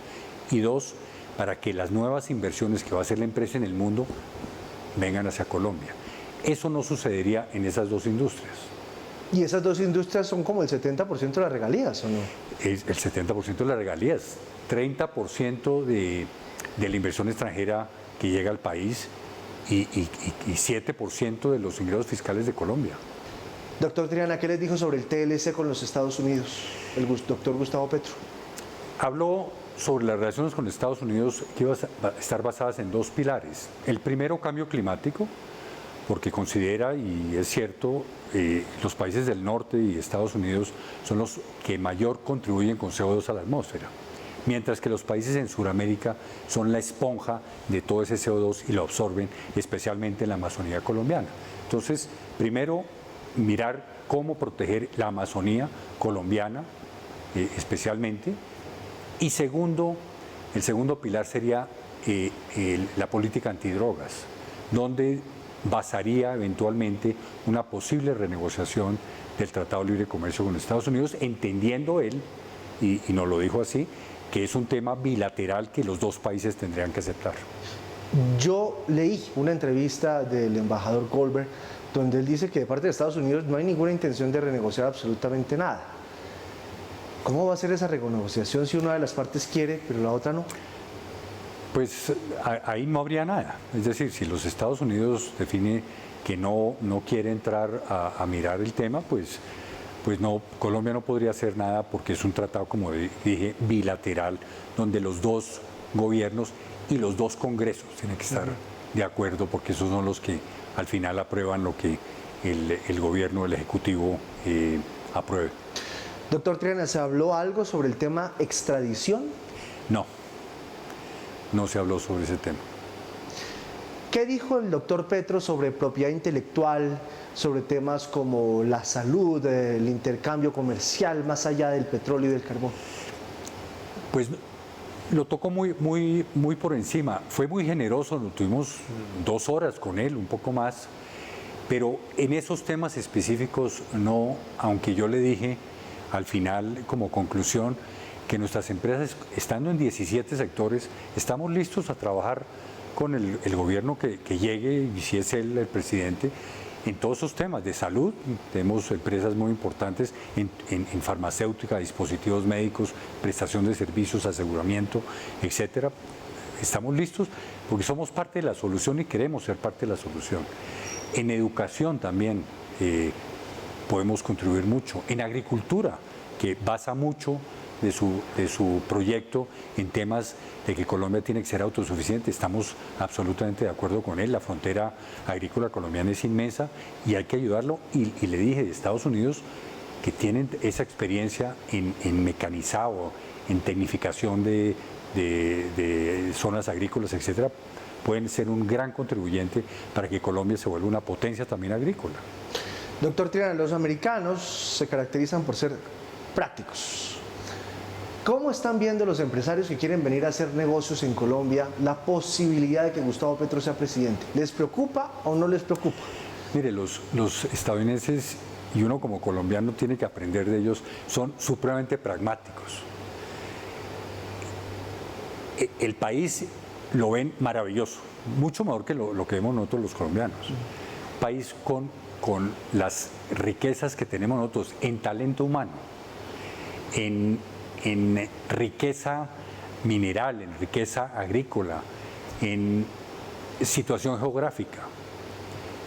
Y dos, para que las nuevas inversiones que va a hacer la empresa en el mundo vengan hacia Colombia. Eso no sucedería en esas dos industrias. Y esas dos industrias son como el 70% de las regalías, ¿o no? El 70% de las regalías, 30% de la inversión extranjera que llega al país y 7% de los ingresos fiscales de Colombia. Doctor Triana, ¿qué les dijo sobre el TLC con los Estados Unidos, el doctor Gustavo Petro? Habló sobre las relaciones con Estados Unidos que iban a estar basadas en dos pilares. El primero, cambio climático, porque considera, y es cierto, los países del norte y Estados Unidos son los que mayor contribuyen con CO2 a la atmósfera, mientras que los países en Sudamérica son la esponja de todo ese CO2 y lo absorben, especialmente en la Amazonía colombiana. Entonces, primero, mirar cómo proteger la Amazonía colombiana, especialmente, y segundo, el segundo pilar sería la política antidrogas, donde basaría eventualmente una posible renegociación del Tratado de Libre Comercio con Estados Unidos, entendiendo él, y nos lo dijo así, que es un tema bilateral que los dos países tendrían que aceptar. Yo leí una entrevista del embajador Goldberg donde él dice que de parte de Estados Unidos no hay ninguna intención de renegociar absolutamente nada. ¿Cómo va a ser esa renegociación si una de las partes quiere, pero la otra no? Pues ahí no habría nada. Es decir, si los Estados Unidos define que no quiere entrar a mirar el tema, pues no, Colombia no podría hacer nada porque es un tratado, como dije, bilateral, donde los dos gobiernos y los dos congresos tienen que estar de acuerdo, porque esos son los que al final aprueban lo que el gobierno, el ejecutivo apruebe. Doctor Triana, ¿se habló algo sobre el tema extradición? No se habló sobre ese tema. ¿Qué dijo el doctor Petro sobre propiedad intelectual, sobre temas como la salud, el intercambio comercial, más allá del petróleo y del carbón? Pues lo tocó muy por encima. Fue muy generoso, tuvimos 2 horas con él, un poco más, pero en esos temas específicos no, aunque yo le dije al final como conclusión que nuestras empresas, estando en 17 sectores, estamos listos a trabajar con el gobierno que llegue, y si es él el presidente, en todos esos temas de salud. Tenemos empresas muy importantes en farmacéutica, dispositivos médicos, prestación de servicios, aseguramiento, etcétera. Estamos listos porque somos parte de la solución y queremos ser parte de la solución. En educación también podemos contribuir mucho. En agricultura, que basa mucho de su proyecto en temas de que Colombia tiene que ser autosuficiente. Estamos absolutamente de acuerdo con él. La frontera agrícola colombiana es inmensa y hay que ayudarlo. Y le dije, de Estados Unidos, que tienen esa experiencia en mecanizado, en tecnificación de zonas agrícolas, etcétera, pueden ser un gran contribuyente para que Colombia se vuelva una potencia también agrícola. Doctor Triana, los americanos se caracterizan por ser prácticos. ¿Cómo están viendo los empresarios que quieren venir a hacer negocios en Colombia la posibilidad de que Gustavo Petro sea presidente? ¿Les preocupa o no les preocupa? Mire, los estadounidenses, y uno como colombiano tiene que aprender de ellos, son supremamente pragmáticos. el país lo ven maravilloso, mucho mejor que lo que vemos nosotros los colombianos. País con las riquezas que tenemos nosotros en talento humano, en riqueza mineral, en riqueza agrícola, en situación geográfica.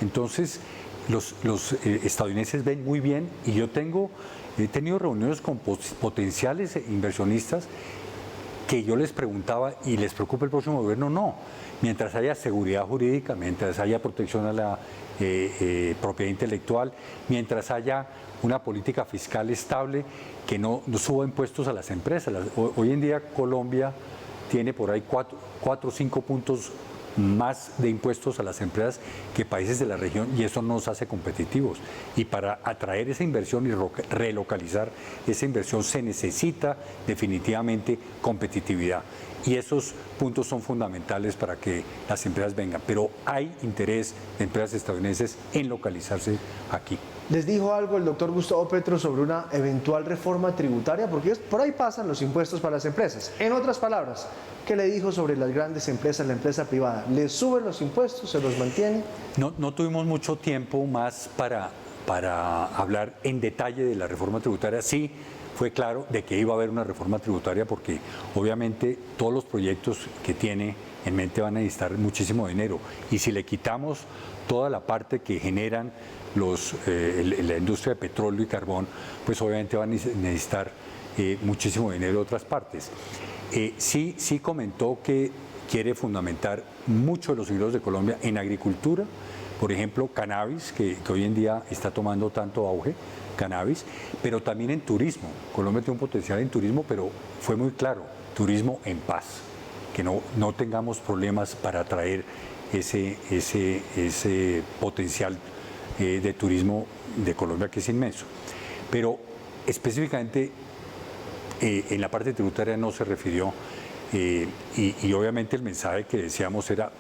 Entonces, los estadounidenses ven muy bien, y yo he tenido reuniones con potenciales inversionistas que yo les preguntaba, ¿y les preocupa el próximo gobierno? No, mientras haya seguridad jurídica, mientras haya protección a la propiedad intelectual, mientras haya una política fiscal estable que no suba impuestos a las empresas. Hoy en día Colombia tiene por ahí 4 o 5 puntos más de impuestos a las empresas que países de la región, y eso nos hace competitivos. Y para atraer esa inversión y relocalizar esa inversión se necesita definitivamente competitividad. Y esos puntos son fundamentales para que las empresas vengan. Pero hay interés de empresas estadounidenses en localizarse aquí. ¿Les dijo algo el doctor Gustavo Petro sobre una eventual reforma tributaria? Porque por ahí pasan los impuestos para las empresas. En otras palabras, ¿qué le dijo sobre las grandes empresas, la empresa privada? ¿Les suben los impuestos? ¿Se los mantiene? No tuvimos mucho tiempo más para hablar en detalle de la reforma tributaria. Sí, fue claro de que iba a haber una reforma tributaria, porque obviamente todos los proyectos que tiene en mente van a necesitar muchísimo dinero, y si le quitamos toda la parte que generan la industria de petróleo y carbón, pues obviamente van a necesitar muchísimo dinero de otras partes. Sí comentó que quiere fundamentar mucho de los ingresos de Colombia en agricultura, por ejemplo, cannabis, que hoy en día está tomando tanto auge, cannabis, pero también en turismo. Colombia tiene un potencial en turismo, pero fue muy claro, turismo en paz, que no tengamos problemas para atraer ese potencial de turismo de Colombia, que es inmenso. Pero específicamente en la parte tributaria no se refirió, y obviamente el mensaje que decíamos era: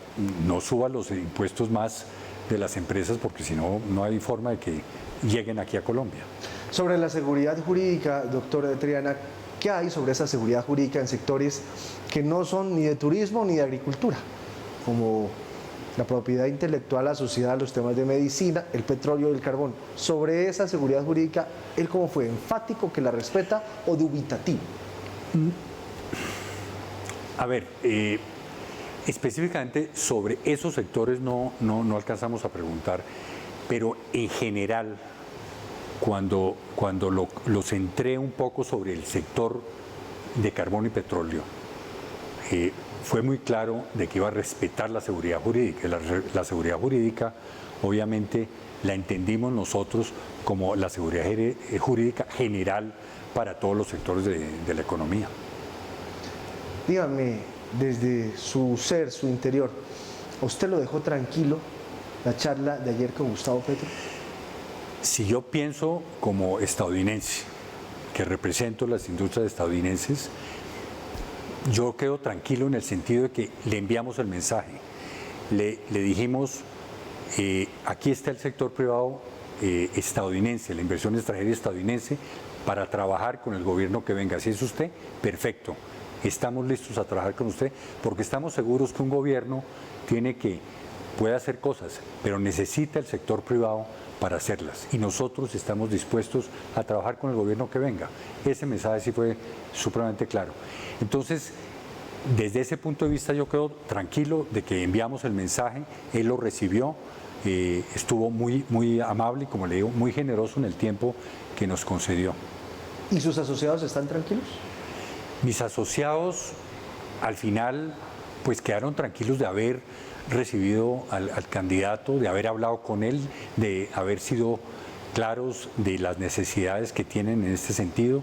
no suban los impuestos más de las empresas, porque si no, no hay forma de que lleguen aquí a Colombia. Sobre la seguridad jurídica, doctor Triana, ¿qué hay sobre esa seguridad jurídica en sectores que no son ni de turismo ni de agricultura, como la propiedad intelectual asociada a los temas de medicina, el petróleo y el carbón? Sobre esa seguridad jurídica, ¿él cómo fue? ¿Enfático, que la respeta, o dubitativo? A ver, específicamente sobre esos sectores no alcanzamos a preguntar, pero en general, cuando lo centré un poco sobre el sector de carbón y petróleo, fue muy claro de que iba a respetar la seguridad jurídica. La seguridad jurídica, obviamente, la entendimos nosotros como la seguridad jurídica general para todos los sectores de la economía. Dígame, desde su ser, su interior, ¿a usted lo dejó tranquilo la charla de ayer con Gustavo Petro? Si yo pienso como estadounidense, que represento las industrias estadounidenses, yo quedo tranquilo en el sentido de que le enviamos el mensaje. Le dijimos, aquí está el sector privado estadounidense, la inversión extranjera estadounidense, para trabajar con el gobierno que venga. Si es usted, perfecto. Estamos listos a trabajar con usted, porque estamos seguros que un gobierno puede hacer cosas, pero necesita el sector privado para hacerlas, y nosotros estamos dispuestos a trabajar con el gobierno que venga. Ese mensaje sí fue supremamente claro. Entonces, desde ese punto de vista yo quedo tranquilo de que enviamos el mensaje, él lo recibió, estuvo muy amable y, como le digo, muy generoso en el tiempo que nos concedió. ¿Y sus asociados están tranquilos? Mis asociados, al final, pues quedaron tranquilos de haber recibido al candidato, de haber hablado con él, de haber sido claros de las necesidades que tienen en este sentido,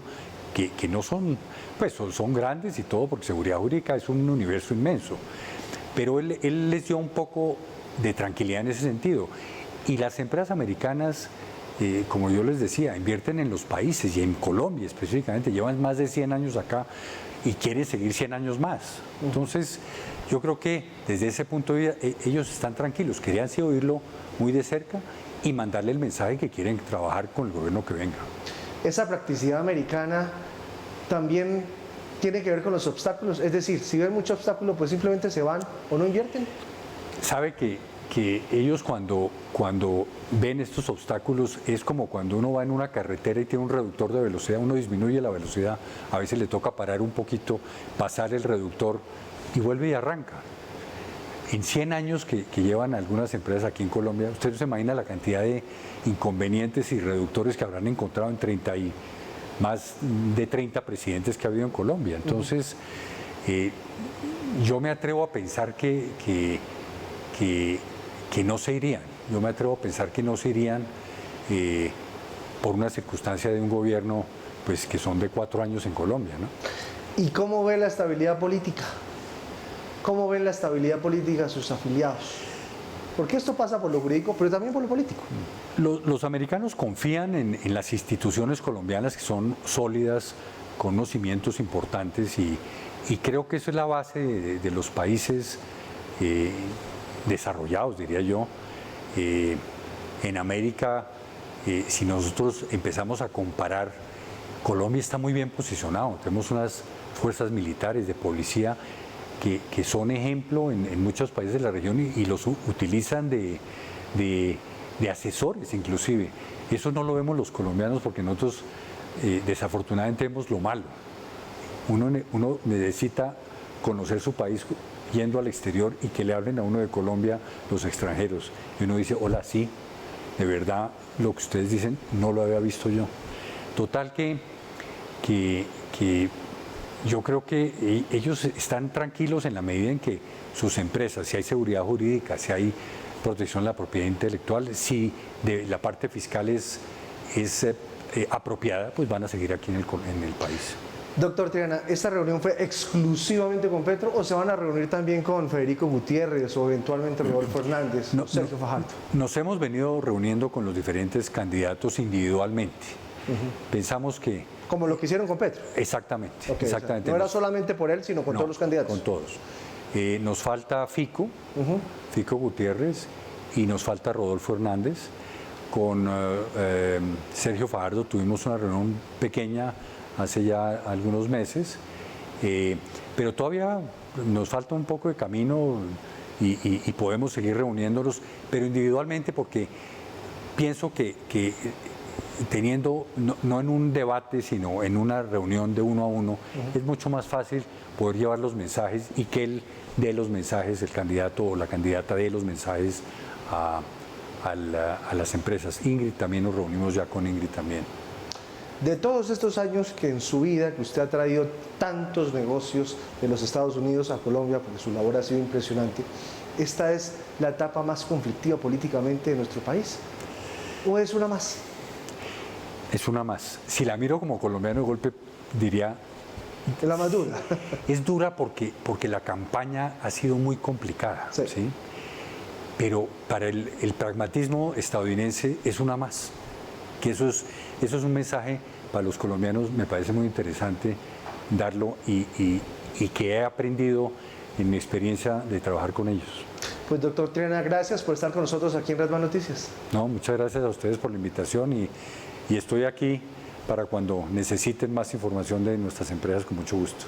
que no son, pues son grandes y todo, porque seguridad jurídica es un universo inmenso. Pero él les dio un poco de tranquilidad en ese sentido. Y las empresas americanas, como yo les decía, invierten en los países, y en Colombia específicamente, llevan más de 100 años acá y quieren seguir 100 años más. Entonces, yo creo que desde ese punto de vista ellos están tranquilos, querían sí oírlo muy de cerca y mandarle el mensaje que quieren trabajar con el gobierno que venga. Esa practicidad americana también tiene que ver con los obstáculos. Es decir, si ven mucho obstáculo, pues simplemente se van o no invierten. Sabe que ellos cuando ven estos obstáculos es como cuando uno va en una carretera y tiene un reductor de velocidad, uno disminuye la velocidad, a veces le toca parar un poquito, pasar el reductor y vuelve y arranca. En 100 años que llevan algunas empresas aquí en Colombia, usted no se imagina la cantidad de inconvenientes y reductores que habrán encontrado en más de 30 presidentes que ha habido en Colombia. Entonces, yo me atrevo a pensar que no se irían. Yo me atrevo a pensar que no se irían por una circunstancia de un gobierno pues, que son de 4 años en Colombia, ¿no? ¿Y cómo ve la estabilidad política? ¿Cómo ven la estabilidad política sus afiliados? Porque esto pasa por lo jurídico, pero también por lo político. Los americanos confían en las instituciones colombianas que son sólidas, con unos cimientos importantes y creo que eso es la base de los países desarrollados, diría yo. En América, si nosotros empezamos a comparar, Colombia está muy bien posicionado. Tenemos unas fuerzas militares, de policía, que son ejemplo en muchos países de la región y los utilizan de asesores inclusive. Eso no lo vemos los colombianos porque nosotros desafortunadamente vemos lo malo. Uno necesita conocer su país yendo al exterior y que le hablen a uno de Colombia los extranjeros. Y uno dice, hola, sí, de verdad lo que ustedes dicen no lo había visto yo. Total que yo creo que ellos están tranquilos en la medida en que sus empresas, si hay seguridad jurídica, si hay protección de la propiedad intelectual, si la parte fiscal es apropiada, pues van a seguir aquí en el país. Doctor Triana, ¿esta reunión fue exclusivamente con Petro o se van a reunir también con Federico Gutiérrez o eventualmente Rodolfo Hernández o Sergio Fajardo? Nos hemos venido reuniendo con los diferentes candidatos individualmente. Pensamos que... Como lo que hicieron con Petro. Exactamente. Okay, exactamente. O sea, no era solamente por él, sino con todos los candidatos. Con todos. Nos falta Fico Gutiérrez y nos falta Rodolfo Hernández. Con Sergio Fajardo tuvimos una reunión pequeña hace ya algunos meses, pero todavía nos falta un poco de camino y podemos seguir reuniéndonos, pero individualmente porque pienso que teniendo, no en un debate, sino en una reunión de uno a uno, es mucho más fácil poder llevar los mensajes y que él dé los mensajes, el candidato o la candidata dé los mensajes a las empresas. Ingrid, también nos reunimos ya con Ingrid también. De todos estos años que en su vida, que usted ha traído tantos negocios de los Estados Unidos a Colombia, porque su labor ha sido impresionante, ¿esta es la etapa más conflictiva políticamente de nuestro país? ¿O es una más? Es una más. Si la miro como colombiano de golpe, diría... ¿Es la más dura? Es dura porque la campaña ha sido muy complicada, ¿sí? Pero para el pragmatismo estadounidense es una más. Que eso es un mensaje para los colombianos, me parece muy interesante darlo y que he aprendido en mi experiencia de trabajar con ellos. Pues doctor Triana, gracias por estar con nosotros aquí en Redman Noticias. No, muchas gracias a ustedes por la invitación y estoy aquí para cuando necesiten más información de nuestras empresas, con mucho gusto.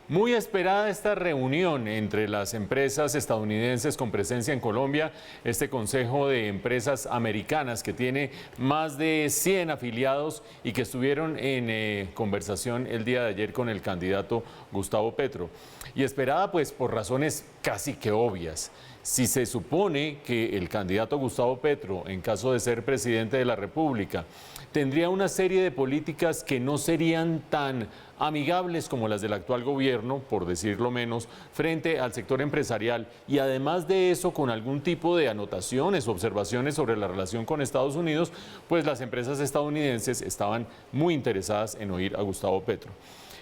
Muy esperada esta reunión entre las empresas estadounidenses con presencia en Colombia, este Consejo de Empresas Americanas que tiene más de 100 afiliados y que estuvieron en conversación el día de ayer con el candidato Gustavo Petro. Y esperada pues por razones casi que obvias. Si se supone que el candidato Gustavo Petro, en caso de ser presidente de la República, tendría una serie de políticas que no serían tan amigables como las del actual gobierno, por decirlo menos, frente al sector empresarial y además de eso con algún tipo de anotaciones, observaciones sobre la relación con Estados Unidos, pues las empresas estadounidenses estaban muy interesadas en oír a Gustavo Petro.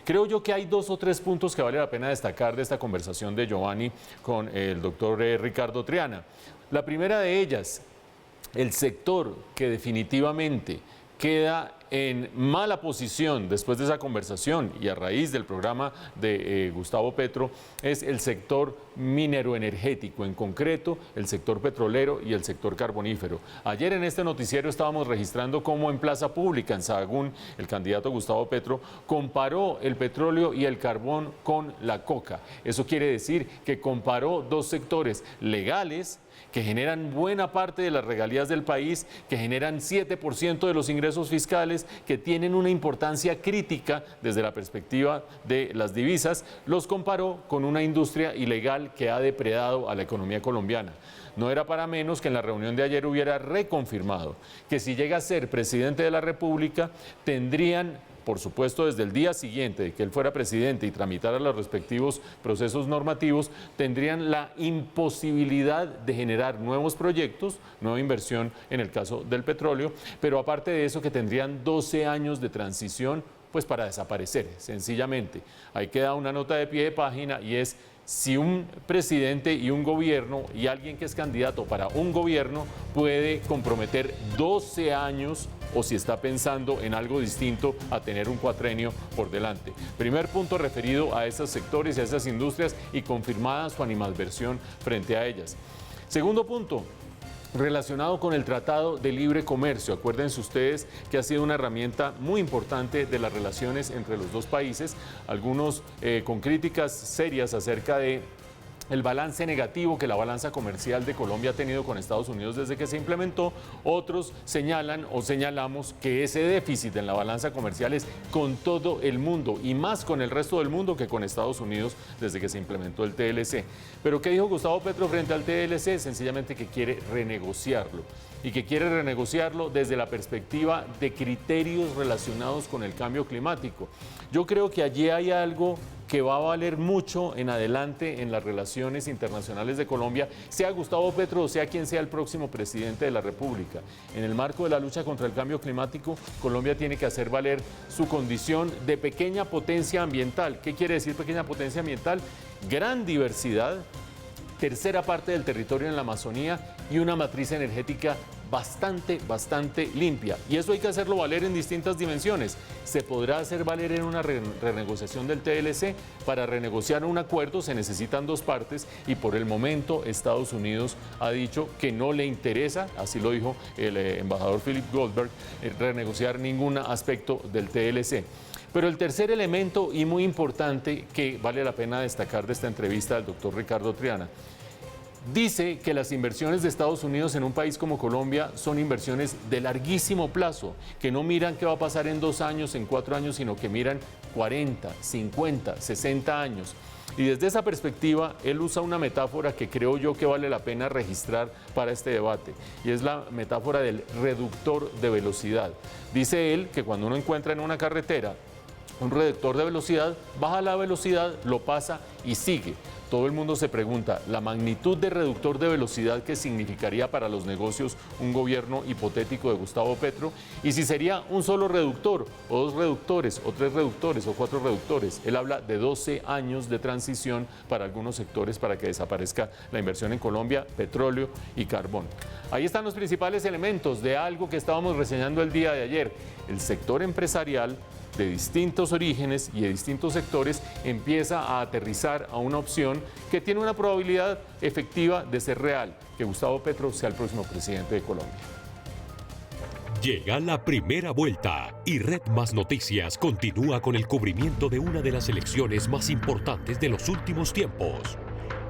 Creo yo que hay 2 o 3 puntos que vale la pena destacar de esta conversación de Giovanni con el doctor Ricardo Triana. La primera de ellas, el sector que definitivamente queda en mala posición después de esa conversación y a raíz del programa de Gustavo Petro es el sector minero-energético, en concreto el sector petrolero y el sector carbonífero. Ayer en este noticiero estábamos registrando cómo en plaza pública, en Sahagún, el candidato Gustavo Petro comparó el petróleo y el carbón con la coca. Eso quiere decir que comparó dos sectores legales que generan buena parte de las regalías del país, que generan 7% de los ingresos fiscales, que tienen una importancia crítica desde la perspectiva de las divisas, los comparó con una industria ilegal que ha depredado a la economía colombiana. No era para menos que en la reunión de ayer hubiera reconfirmado que si llega a ser presidente de la República, tendrían, por supuesto, desde el día siguiente de que él fuera presidente y tramitara los respectivos procesos normativos, tendrían la imposibilidad de generar nuevos proyectos, nueva inversión en el caso del petróleo, pero aparte de eso que tendrían 12 años de transición pues para desaparecer, sencillamente. Ahí queda una nota de pie de página y es: si un presidente y un gobierno y alguien que es candidato para un gobierno puede comprometer 12 años o si está pensando en algo distinto a tener un cuatrenio por delante. Primer punto referido a esos sectores y a esas industrias y confirmada su animadversión frente a ellas. Segundo punto, relacionado con el Tratado de Libre Comercio. Acuérdense ustedes que ha sido una herramienta muy importante de las relaciones entre los dos países, algunos con críticas serias acerca de el balance negativo que la balanza comercial de Colombia ha tenido con Estados Unidos desde que se implementó. Otros señalan o señalamos que ese déficit en la balanza comercial es con todo el mundo y más con el resto del mundo que con Estados Unidos desde que se implementó el TLC. Pero ¿qué dijo Gustavo Petro frente al TLC? Sencillamente que quiere renegociarlo y que quiere renegociarlo desde la perspectiva de criterios relacionados con el cambio climático. Yo creo que allí hay algo que va a valer mucho en adelante en las relaciones internacionales de Colombia, sea Gustavo Petro o sea quien sea el próximo presidente de la República. En el marco de la lucha contra el cambio climático, Colombia tiene que hacer valer su condición de pequeña potencia ambiental. ¿Qué quiere decir pequeña potencia ambiental? Gran diversidad, tercera parte del territorio en la Amazonía y una matriz energética bastante limpia. Y eso hay que hacerlo valer en distintas dimensiones. Se podrá hacer valer en una renegociación del TLC. Para renegociar un acuerdo se necesitan dos partes y por el momento Estados Unidos ha dicho que no le interesa, así lo dijo el embajador Philip Goldberg, renegociar ningún aspecto del TLC. Pero el tercer elemento y muy importante que vale la pena destacar de esta entrevista del doctor Ricardo Triana, dice que las inversiones de Estados Unidos en un país como Colombia son inversiones de larguísimo plazo, que no miran qué va a pasar en 2 años, en 4 años, sino que miran 40, 50, 60 años. Y desde esa perspectiva, él usa una metáfora que creo yo que vale la pena registrar para este debate, y es la metáfora del reductor de velocidad. Dice él que cuando uno encuentra en una carretera un reductor de velocidad, baja la velocidad, lo pasa y sigue. Todo el mundo se pregunta, la magnitud de reductor de velocidad que significaría para los negocios un gobierno hipotético de Gustavo Petro, y si sería un solo reductor, o 2 reductores, o 3 reductores, o 4 reductores. Él habla de 12 años de transición para algunos sectores para que desaparezca la inversión en Colombia, petróleo y carbón. Ahí están los principales elementos de algo que estábamos reseñando el día de ayer. El sector empresarial de distintos orígenes y de distintos sectores empieza a aterrizar a una opción que tiene una probabilidad efectiva de ser real, que Gustavo Petro sea el próximo presidente de Colombia. Llega la primera vuelta y Red Más Noticias continúa con el cubrimiento de una de las elecciones más importantes de los últimos tiempos.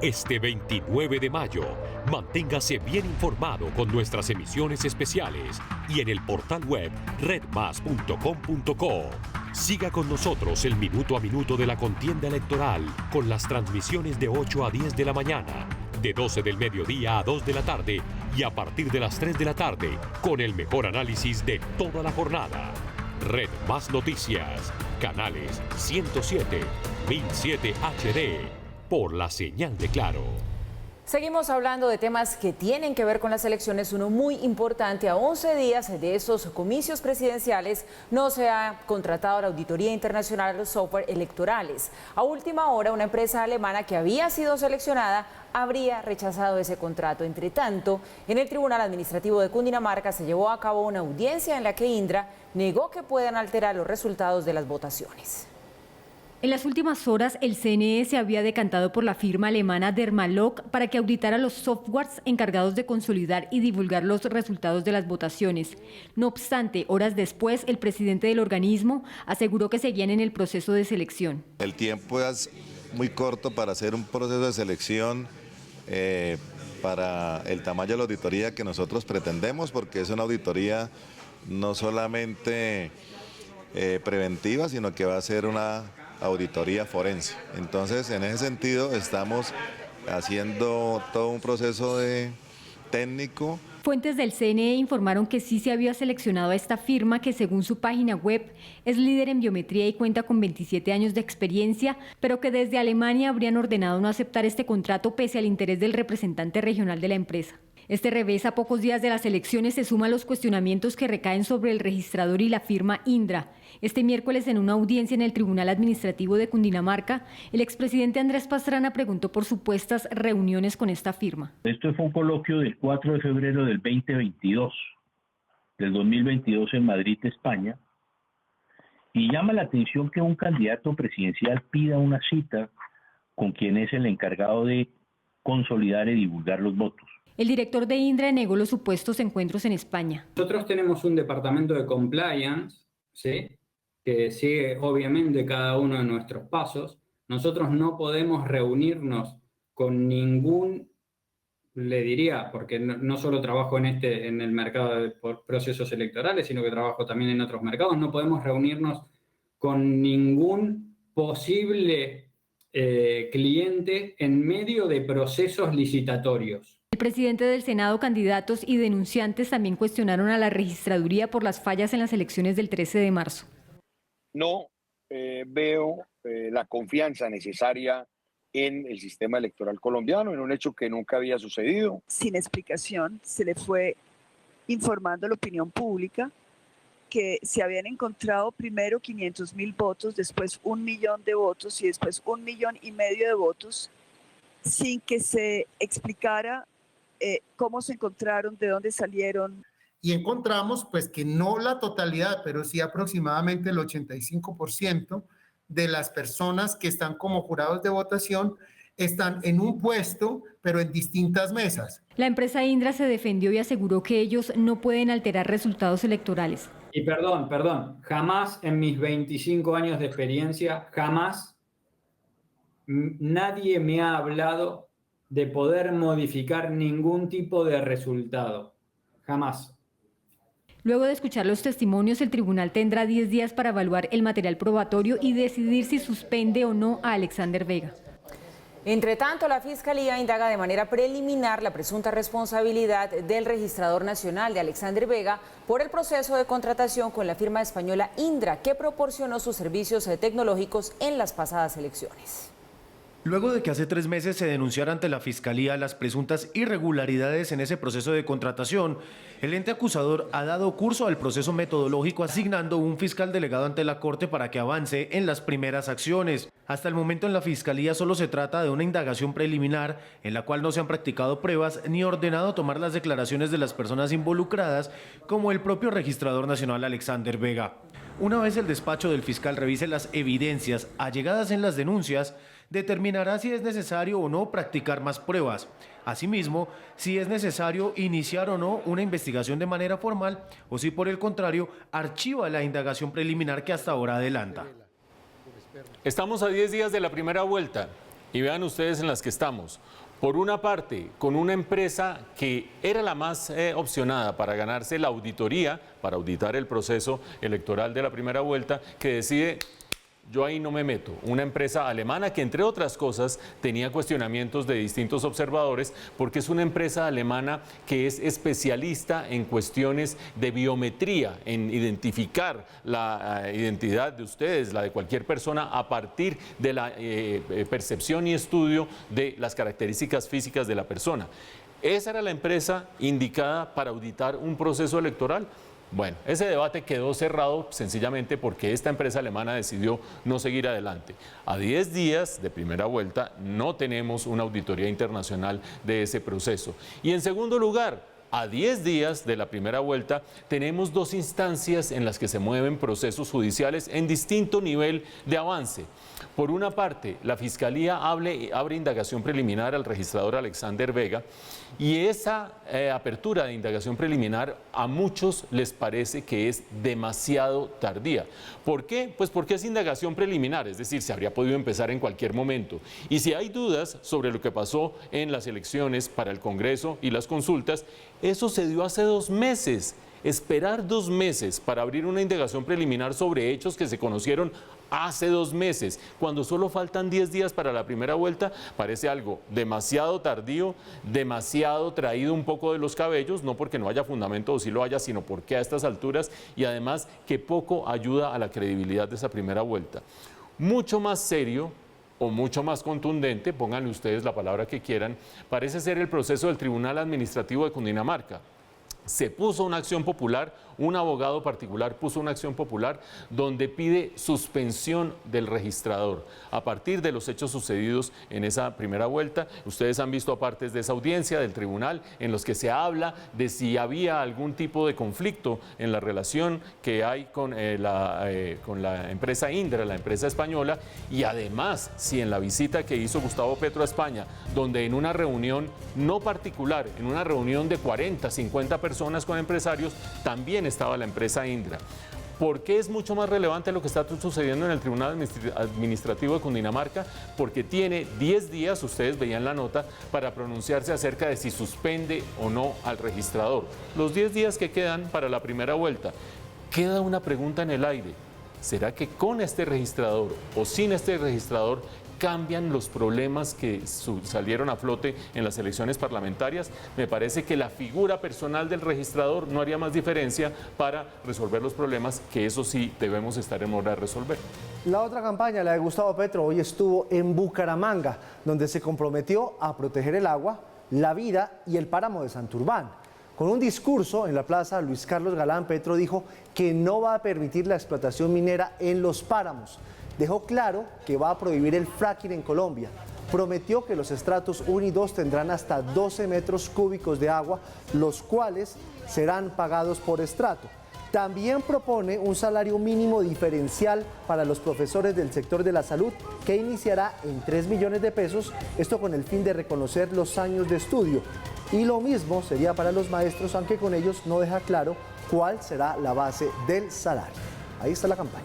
Este 29 de mayo, manténgase bien informado con nuestras emisiones especiales y en el portal web redmas.com.co. Siga con nosotros el minuto a minuto de la contienda electoral con las transmisiones de 8 a 10 de la mañana, de 12 del mediodía a 2 de la tarde y a partir de las 3 de la tarde con el mejor análisis de toda la jornada. Red Más Noticias, canales 107, 1007 HD. Por la señal de Claro. Seguimos hablando de temas que tienen que ver con las elecciones. Uno muy importante: a 11 días de esos comicios presidenciales no se ha contratado la Auditoría Internacional de los Software Electorales. A última hora, una empresa alemana que había sido seleccionada habría rechazado ese contrato. Entre tanto, en el Tribunal Administrativo de Cundinamarca se llevó a cabo una audiencia en la que Indra negó que puedan alterar los resultados de las votaciones. En las últimas horas, el CNE se había decantado por la firma alemana Dermalog para que auditara los softwares encargados de consolidar y divulgar los resultados de las votaciones. No obstante, horas después, el presidente del organismo aseguró que seguían en el proceso de selección. El tiempo es muy corto para hacer un proceso de selección para el tamaño de la auditoría que nosotros pretendemos, porque es una auditoría no solamente preventiva, sino que va a ser una auditoría forense. Entonces, en ese sentido, estamos haciendo todo un proceso técnico. Fuentes del CNE informaron que sí se había seleccionado a esta firma, que según su página web es líder en biometría y cuenta con 27 años de experiencia, pero que desde Alemania habrían ordenado no aceptar este contrato pese al interés del representante regional de la empresa. Este revés, a pocos días de las elecciones, se suma a los cuestionamientos que recaen sobre el registrador y la firma Indra. Este miércoles, en una audiencia en el Tribunal Administrativo de Cundinamarca, el expresidente Andrés Pastrana preguntó por supuestas reuniones con esta firma. Esto fue un coloquio del 4 de febrero del 2022, del 2022 en Madrid, España, y llama la atención que un candidato presidencial pida una cita con quien es el encargado de consolidar y divulgar los votos. El director de Indra negó los supuestos encuentros en España. Nosotros tenemos un departamento de compliance, ¿sí?, que sigue obviamente cada uno de nuestros pasos. Nosotros no podemos reunirnos con ningún, le diría, porque no solo trabajo en el mercado de procesos electorales, sino que trabajo también en otros mercados, no podemos reunirnos con ningún posible cliente en medio de procesos licitatorios. El presidente del Senado, candidatos y denunciantes también cuestionaron a la registraduría por las fallas en las elecciones del 13 de marzo. No veo la confianza necesaria en el sistema electoral colombiano, en un hecho que nunca había sucedido. Sin explicación, se le fue informando a la opinión pública que se habían encontrado primero 500.000 votos, después 1 millón de votos y después 1,5 millones de votos, sin que se explicara cómo se encontraron, de dónde salieron. Y encontramos pues que no la totalidad, pero sí aproximadamente el 85% de las personas que están como jurados de votación están en un puesto, pero en distintas mesas. La empresa Indra se defendió y aseguró que ellos no pueden alterar resultados electorales. Y perdón, jamás en mis 25 años de experiencia, jamás nadie me ha hablado de poder modificar ningún tipo de resultado. Jamás. Luego de escuchar los testimonios, el tribunal tendrá 10 días para evaluar el material probatorio y decidir si suspende o no a Alexander Vega. Entre tanto, la Fiscalía indaga de manera preliminar la presunta responsabilidad del registrador nacional de Alexander Vega por el proceso de contratación con la firma española Indra, que proporcionó sus servicios tecnológicos en las pasadas elecciones. Luego de que hace 3 meses se denunciara ante la Fiscalía las presuntas irregularidades en ese proceso de contratación, el ente acusador ha dado curso al proceso metodológico asignando un fiscal delegado ante la Corte para que avance en las primeras acciones. Hasta el momento en la Fiscalía solo se trata de una indagación preliminar en la cual no se han practicado pruebas ni ordenado tomar las declaraciones de las personas involucradas, como el propio registrador nacional Alexander Vega. Una vez el despacho del fiscal revise las evidencias allegadas en las denuncias, determinará si es necesario o no practicar más pruebas. Asimismo, si es necesario iniciar o no una investigación de manera formal o si por el contrario archiva la indagación preliminar que hasta ahora adelanta. Estamos a 10 días de la primera vuelta y vean ustedes en las que estamos. Por una parte, con una empresa que era la más opcionada para ganarse la auditoría, para auditar el proceso electoral de la primera vuelta, que decide yo ahí no me meto. Una empresa alemana que, entre otras cosas, tenía cuestionamientos de distintos observadores porque es una empresa alemana que es especialista en cuestiones de biometría, en identificar la identidad de ustedes, la de cualquier persona, a partir de la percepción y estudio de las características físicas de la persona. ¿Esa era la empresa indicada para auditar un proceso electoral? Bueno, ese debate quedó cerrado sencillamente porque esta empresa alemana decidió no seguir adelante. A 10 días de primera vuelta no tenemos una auditoría internacional de ese proceso. Y en segundo lugar, a 10 días de la primera vuelta tenemos 2 instancias en las que se mueven procesos judiciales en distinto nivel de avance. Por una parte, la Fiscalía abre indagación preliminar al registrador Alexander Vega y esa apertura de indagación preliminar a muchos les parece que es demasiado tardía. ¿Por qué? Pues porque es indagación preliminar, es decir, se habría podido empezar en cualquier momento. Y si hay dudas sobre lo que pasó en las elecciones para el Congreso y las consultas, eso se dio hace 2 meses. Esperar 2 meses para abrir una indagación preliminar sobre hechos que se conocieron hace 2 meses, cuando solo faltan 10 días para la primera vuelta, parece algo demasiado tardío, demasiado traído un poco de los cabellos, no porque no haya fundamento o sí lo haya, sino porque a estas alturas, y además que poco ayuda a la credibilidad de esa primera vuelta. Mucho más serio o mucho más contundente, pónganle ustedes la palabra que quieran, parece ser el proceso del Tribunal Administrativo de Cundinamarca. Se puso una acción popular, un abogado particular puso una acción popular donde pide suspensión del registrador a partir de los hechos sucedidos en esa primera vuelta. Ustedes han visto partes de esa audiencia del tribunal en los que se habla de si había algún tipo de conflicto en la relación que hay con la empresa Indra, la empresa española, y además si en la visita que hizo Gustavo Petro a España, donde en una reunión no particular, en una reunión de 40, 50 personas con empresarios, también estaba la empresa Indra. ¿Por qué es mucho más relevante lo que está sucediendo en el Tribunal Administrativo de Cundinamarca? Porque tiene 10 días, ustedes veían la nota, para pronunciarse acerca de si suspende o no al registrador. Los 10 días que quedan para la primera vuelta. Queda una pregunta en el aire. ¿Será que con este registrador o sin este registrador cambian los problemas que salieron a flote en las elecciones parlamentarias? Me parece que la figura personal del registrador no haría más diferencia para resolver los problemas, que eso sí debemos estar en hora de resolver. La otra campaña, la de Gustavo Petro, hoy estuvo en Bucaramanga, donde se comprometió a proteger el agua, la vida y el páramo de Santurbán. Con un discurso en la plaza Luis Carlos Galán, Petro dijo que no va a permitir la explotación minera en los páramos. Dejó claro que va a prohibir el fracking en Colombia. Prometió que los estratos 1 y 2 tendrán hasta 12 metros cúbicos de agua, los cuales serán pagados por estrato. También propone un salario mínimo diferencial para los profesores del sector de la salud, que iniciará en 3 millones de pesos, esto con el fin de reconocer los años de estudio. Y lo mismo sería para los maestros, aunque con ellos no deja claro cuál será la base del salario. Ahí está la campaña.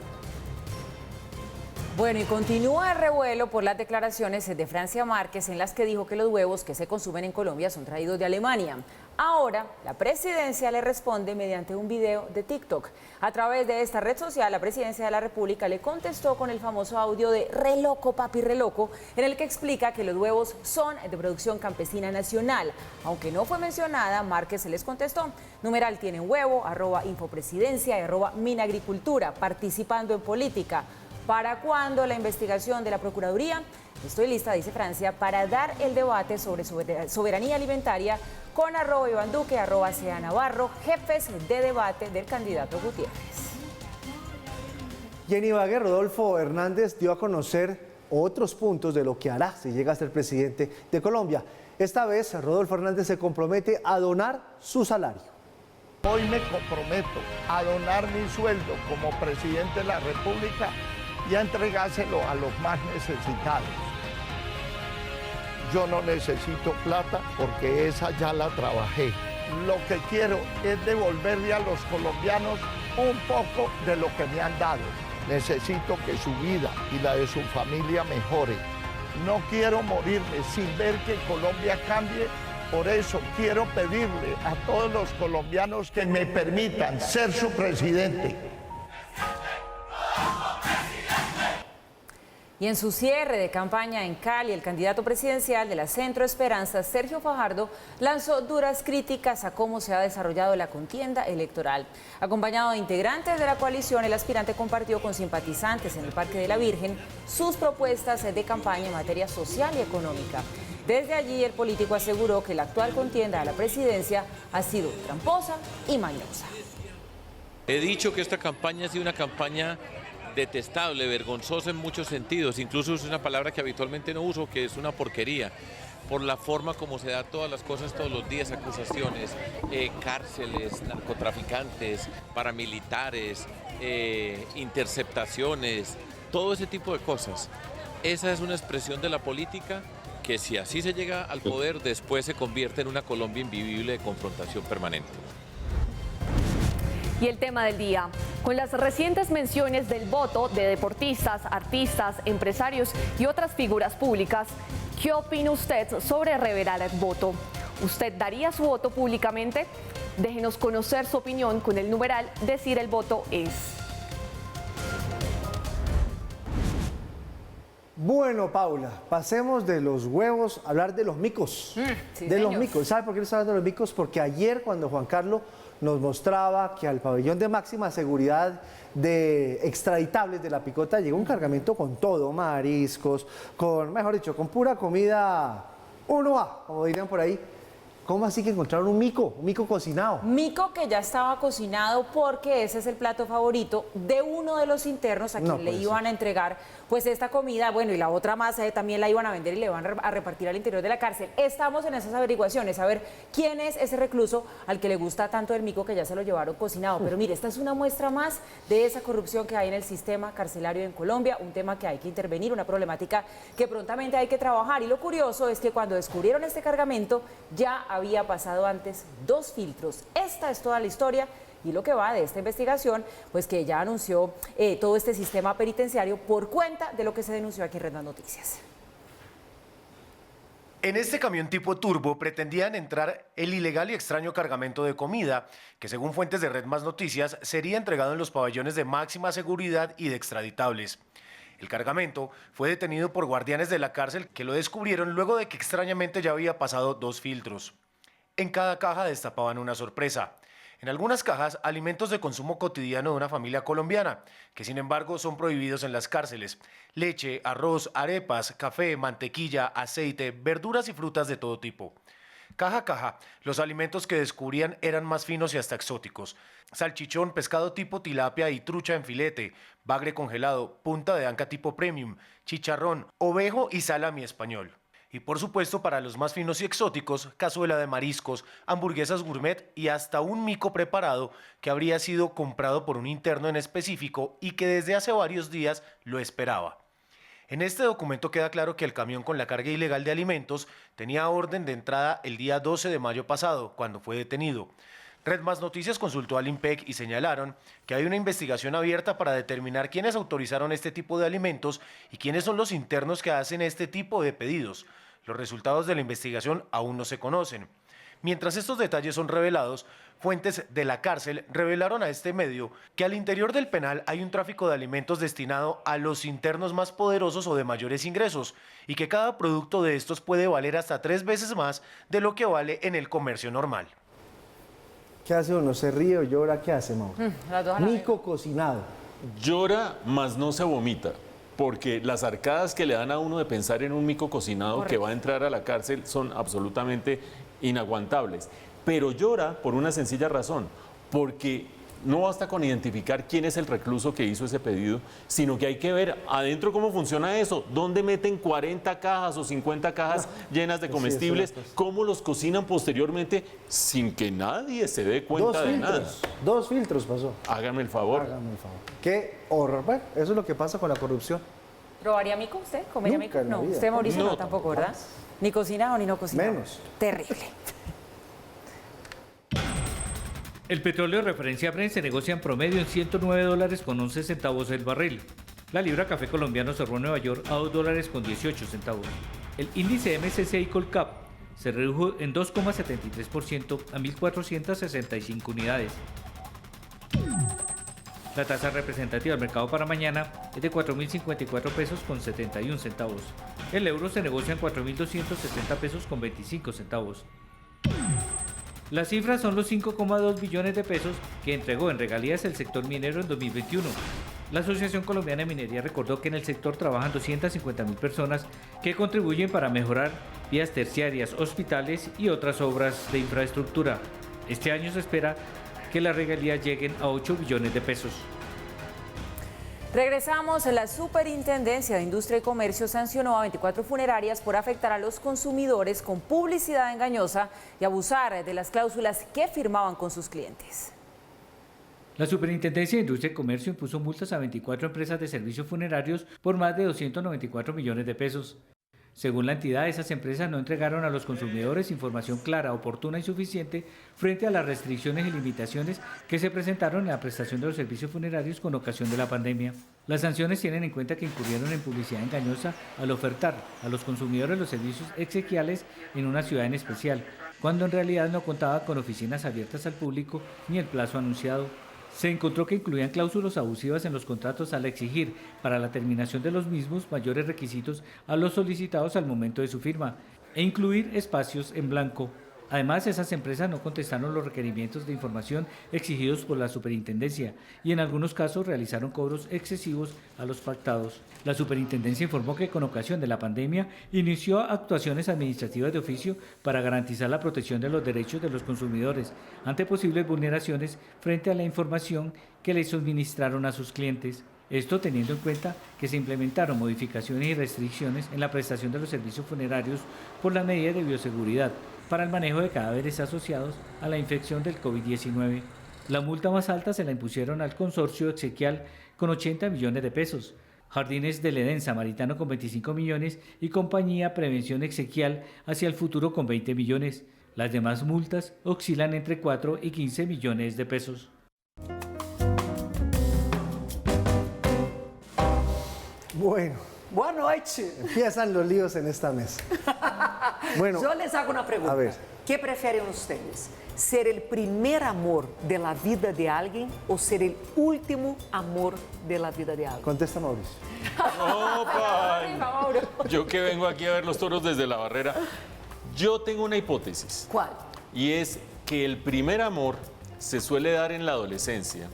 Bueno, y continúa el revuelo por las declaraciones de Francia Márquez en las que dijo que los huevos que se consumen en Colombia son traídos de Alemania. Ahora, la presidencia le responde mediante un video de TikTok. A través de esta red social, la presidencia de la República le contestó con el famoso audio de "Re loco, papi, re loco", en el que explica que los huevos son de producción campesina nacional. Aunque no fue mencionada, Márquez se les contestó. Numeral tienen huevo, @infopresidencia y @minagricultura, participando en política. ¿Para cuándo la investigación de la Procuraduría? Estoy lista, dice Francia, para dar el debate sobre soberanía alimentaria con @Iván Duque, @Sea Navarro, jefes de debate del candidato Gutiérrez. Y en Ibagué, Rodolfo Hernández dio a conocer otros puntos de lo que hará si llega a ser presidente de Colombia. Esta vez, Rodolfo Hernández se compromete a donar su salario. Hoy me comprometo a donar mi sueldo como presidente de la República y a entregárselo a los más necesitados. Yo no necesito plata porque esa ya la trabajé. Lo que quiero es devolverle a los colombianos un poco de lo que me han dado. Necesito que su vida y la de su familia mejore. No quiero morirme sin ver que Colombia cambie. Por eso quiero pedirle a todos los colombianos que me permitan ser su presidente. Y en su cierre de campaña en Cali, el candidato presidencial de la Centro Esperanza, Sergio Fajardo, lanzó duras críticas a cómo se ha desarrollado la contienda electoral. Acompañado de integrantes de la coalición, el aspirante compartió con simpatizantes en el Parque de la Virgen sus propuestas de campaña en materia social y económica. Desde allí, el político aseguró que la actual contienda a la presidencia ha sido tramposa y mañosa. He dicho que esta campaña ha sido una campaña detestable, vergonzosa en muchos sentidos, incluso es una palabra que habitualmente no uso, que es una porquería, por la forma como se da todas las cosas todos los días, acusaciones, cárceles, narcotraficantes, paramilitares, interceptaciones, todo ese tipo de cosas. Esa es una expresión de la política que, si así se llega al poder, después se convierte en una Colombia invivible de confrontación permanente. Y el tema del día, con las recientes menciones del voto de deportistas, artistas, empresarios y otras figuras públicas, ¿qué opina usted sobre revelar el voto? ¿Usted daría su voto públicamente? Déjenos conocer su opinión con el numeral Decir el voto es. Bueno, Paula, pasemos de los huevos a hablar de los micos. Los micos. ¿Sabe por qué le estoy hablando de los micos? Porque ayer, cuando Juan Carlos nos mostraba que al pabellón de máxima seguridad de extraditables de La Picota llegó un cargamento con todo, mariscos, mejor dicho, con pura comida 1A, como dirían por ahí. ¿Cómo así que encontraron un mico cocinado? Mico que ya estaba cocinado porque ese es el plato favorito de uno de los internos a quien le iban a entregar pues esta comida, bueno, y la otra más también la iban a vender y le van a repartir al interior de la cárcel. Estamos en esas averiguaciones, a ver quién es ese recluso al que le gusta tanto el mico que ya se lo llevaron cocinado. Pero mire, esta es una muestra más de esa corrupción que hay en el sistema carcelario en Colombia, un tema que hay que intervenir, una problemática que prontamente hay que trabajar. Y lo curioso es que cuando descubrieron este cargamento ya había pasado antes 2 filtros. Esta es toda la historia y lo que va de esta investigación, pues que ya anunció todo este sistema penitenciario por cuenta de lo que se denunció aquí en Red Más Noticias. En este camión tipo turbo pretendían entrar el ilegal y extraño cargamento de comida, que según fuentes de Red Más Noticias sería entregado en los pabellones de máxima seguridad y de extraditables. El cargamento fue detenido por guardianes de la cárcel que lo descubrieron luego de que extrañamente ya había pasado 2 filtros. En cada caja destapaban una sorpresa. En algunas cajas, alimentos de consumo cotidiano de una familia colombiana, que sin embargo son prohibidos en las cárceles. Leche, arroz, arepas, café, mantequilla, aceite, verduras y frutas de todo tipo. Caja a caja, los alimentos que descubrían eran más finos y hasta exóticos. Salchichón, pescado tipo tilapia y trucha en filete, bagre congelado, punta de anca tipo premium, chicharrón, ovejo y salami español. Y por supuesto, para los más finos y exóticos, cazuela de mariscos, hamburguesas gourmet y hasta un mico preparado que habría sido comprado por un interno en específico y que desde hace varios días lo esperaba. En este documento queda claro que el camión con la carga ilegal de alimentos tenía orden de entrada el día 12 de mayo pasado, cuando fue detenido. Red Más Noticias consultó al IMPEC y señalaron que hay una investigación abierta para determinar quiénes autorizaron este tipo de alimentos y quiénes son los internos que hacen este tipo de pedidos. Los resultados de la investigación aún no se conocen. Mientras estos detalles son revelados, fuentes de la cárcel revelaron a este medio que al interior del penal hay un tráfico de alimentos destinado a los internos más poderosos o de mayores ingresos y que cada producto de estos puede valer hasta 3 veces más de lo que vale en el comercio normal. ¿Qué hace uno? ¿Se ríe o llora? ¿Qué hace, Mauro? Mico cocinado. Llora, mas no se vomita. Porque las arcadas que le dan a uno de pensar en un mico cocinado que va a entrar a la cárcel son absolutamente inaguantables. Pero llora por una sencilla razón, porque no basta con identificar quién es el recluso que hizo ese pedido, sino que hay que ver adentro cómo funciona eso, dónde meten 40 cajas o 50 cajas llenas de comestibles, cómo los cocinan posteriormente sin que nadie se dé cuenta de nada. 2 filtros pasó. Hágame el favor. Hágame el favor. Qué horror. Bueno, eso es lo que pasa con la corrupción. ¿Probaría mico usted? ¿Comería mico? No, usted, Mauricio, no tampoco, ¿verdad? Ni cocinado ni no cocinado. Menos. Terrible. El petróleo de referencia Brent se negocia en promedio en $109.11 el barril. La libra café colombiano cerró en Nueva York a $2.18. El índice MSCI Colcap se redujo en 2,73% a 1.465 unidades. La tasa representativa del mercado para mañana es de 4.054 pesos con 71 centavos. El euro se negocia en 4.260 pesos con 25 centavos. Las cifras son los 5,2 billones de pesos que entregó en regalías el sector minero en 2021. La Asociación Colombiana de Minería recordó que en el sector trabajan 250.000 personas que contribuyen para mejorar vías terciarias, hospitales y otras obras de infraestructura. Este año se espera que las regalías lleguen a 8 billones de pesos. Regresamos. La Superintendencia de Industria y Comercio sancionó a 24 funerarias por afectar a los consumidores con publicidad engañosa y abusar de las cláusulas que firmaban con sus clientes. La Superintendencia de Industria y Comercio impuso multas a 24 empresas de servicios funerarios por más de 294 millones de pesos. Según la entidad, esas empresas no entregaron a los consumidores información clara, oportuna y suficiente frente a las restricciones y limitaciones que se presentaron en la prestación de los servicios funerarios con ocasión de la pandemia. Las sanciones tienen en cuenta que incurrieron en publicidad engañosa al ofertar a los consumidores los servicios exequiales en una ciudad en especial, cuando en realidad no contaba con oficinas abiertas al público ni el plazo anunciado. Se encontró que incluían cláusulas abusivas en los contratos al exigir para la terminación de los mismos mayores requisitos a los solicitados al momento de su firma e incluir espacios en blanco. Además, esas empresas no contestaron los requerimientos de información exigidos por la superintendencia y en algunos casos realizaron cobros excesivos a los pactados. La superintendencia informó que con ocasión de la pandemia inició actuaciones administrativas de oficio para garantizar la protección de los derechos de los consumidores ante posibles vulneraciones frente a la información que les suministraron a sus clientes. Esto teniendo en cuenta que se implementaron modificaciones y restricciones en la prestación de los servicios funerarios por las medidas de bioseguridad para el manejo de cadáveres asociados a la infección del COVID-19. La multa más alta se la impusieron al consorcio exequial con 80 millones de pesos, Jardines del Edén Samaritano con 25 millones y Compañía Prevención Exequial Hacia el Futuro con 20 millones. Las demás multas oscilan entre 4 y 15 millones de pesos. Bueno. Boa noite. Empiezan los líos en esta mesa. Bueno, yo les hago una pregunta. A ver. ¿Qué prefieren ustedes? ¿Ser el primer amor de la vida de alguien o ser el último amor de la vida de alguien? Contesta Mauricio. Opa. Yo que vengo aquí a ver los toros desde la barrera, yo tengo una hipótesis. ¿Cuál? Y es que el primer amor se suele dar en la adolescencia.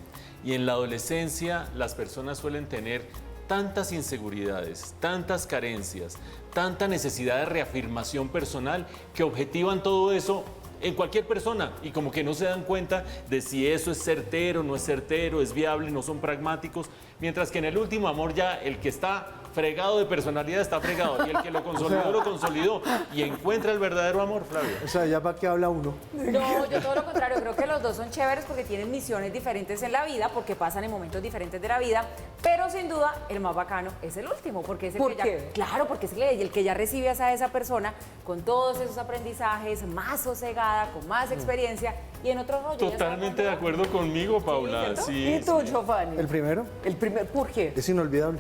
Y en la adolescencia las personas suelen tener tantas inseguridades, tantas carencias, tanta necesidad de reafirmación personal que objetivan todo eso en cualquier persona y como que no se dan cuenta de si eso es certero, no es certero, es viable, no son pragmáticos, mientras que en el último amor ya el que está fregado de personalidad está fregado y el que lo consolidó, lo consolidó y encuentra el verdadero amor, Flavia. O sea, ¿ya para qué habla uno? No, yo todo lo contrario, creo que los dos son chéveres porque tienen misiones diferentes en la vida, porque pasan en momentos diferentes de la vida, pero sin duda el más bacano es el último, porque es el ¿Por que qué? ya, claro, porque es el que ya recibe a esa persona con todos esos aprendizajes, más sosegada, con más experiencia y en otros rollos. Totalmente de acuerdo conmigo, Paula. Sí, ¿Y tú, Giovanni? ¿El primero? El primer, ¿por qué? Es inolvidable.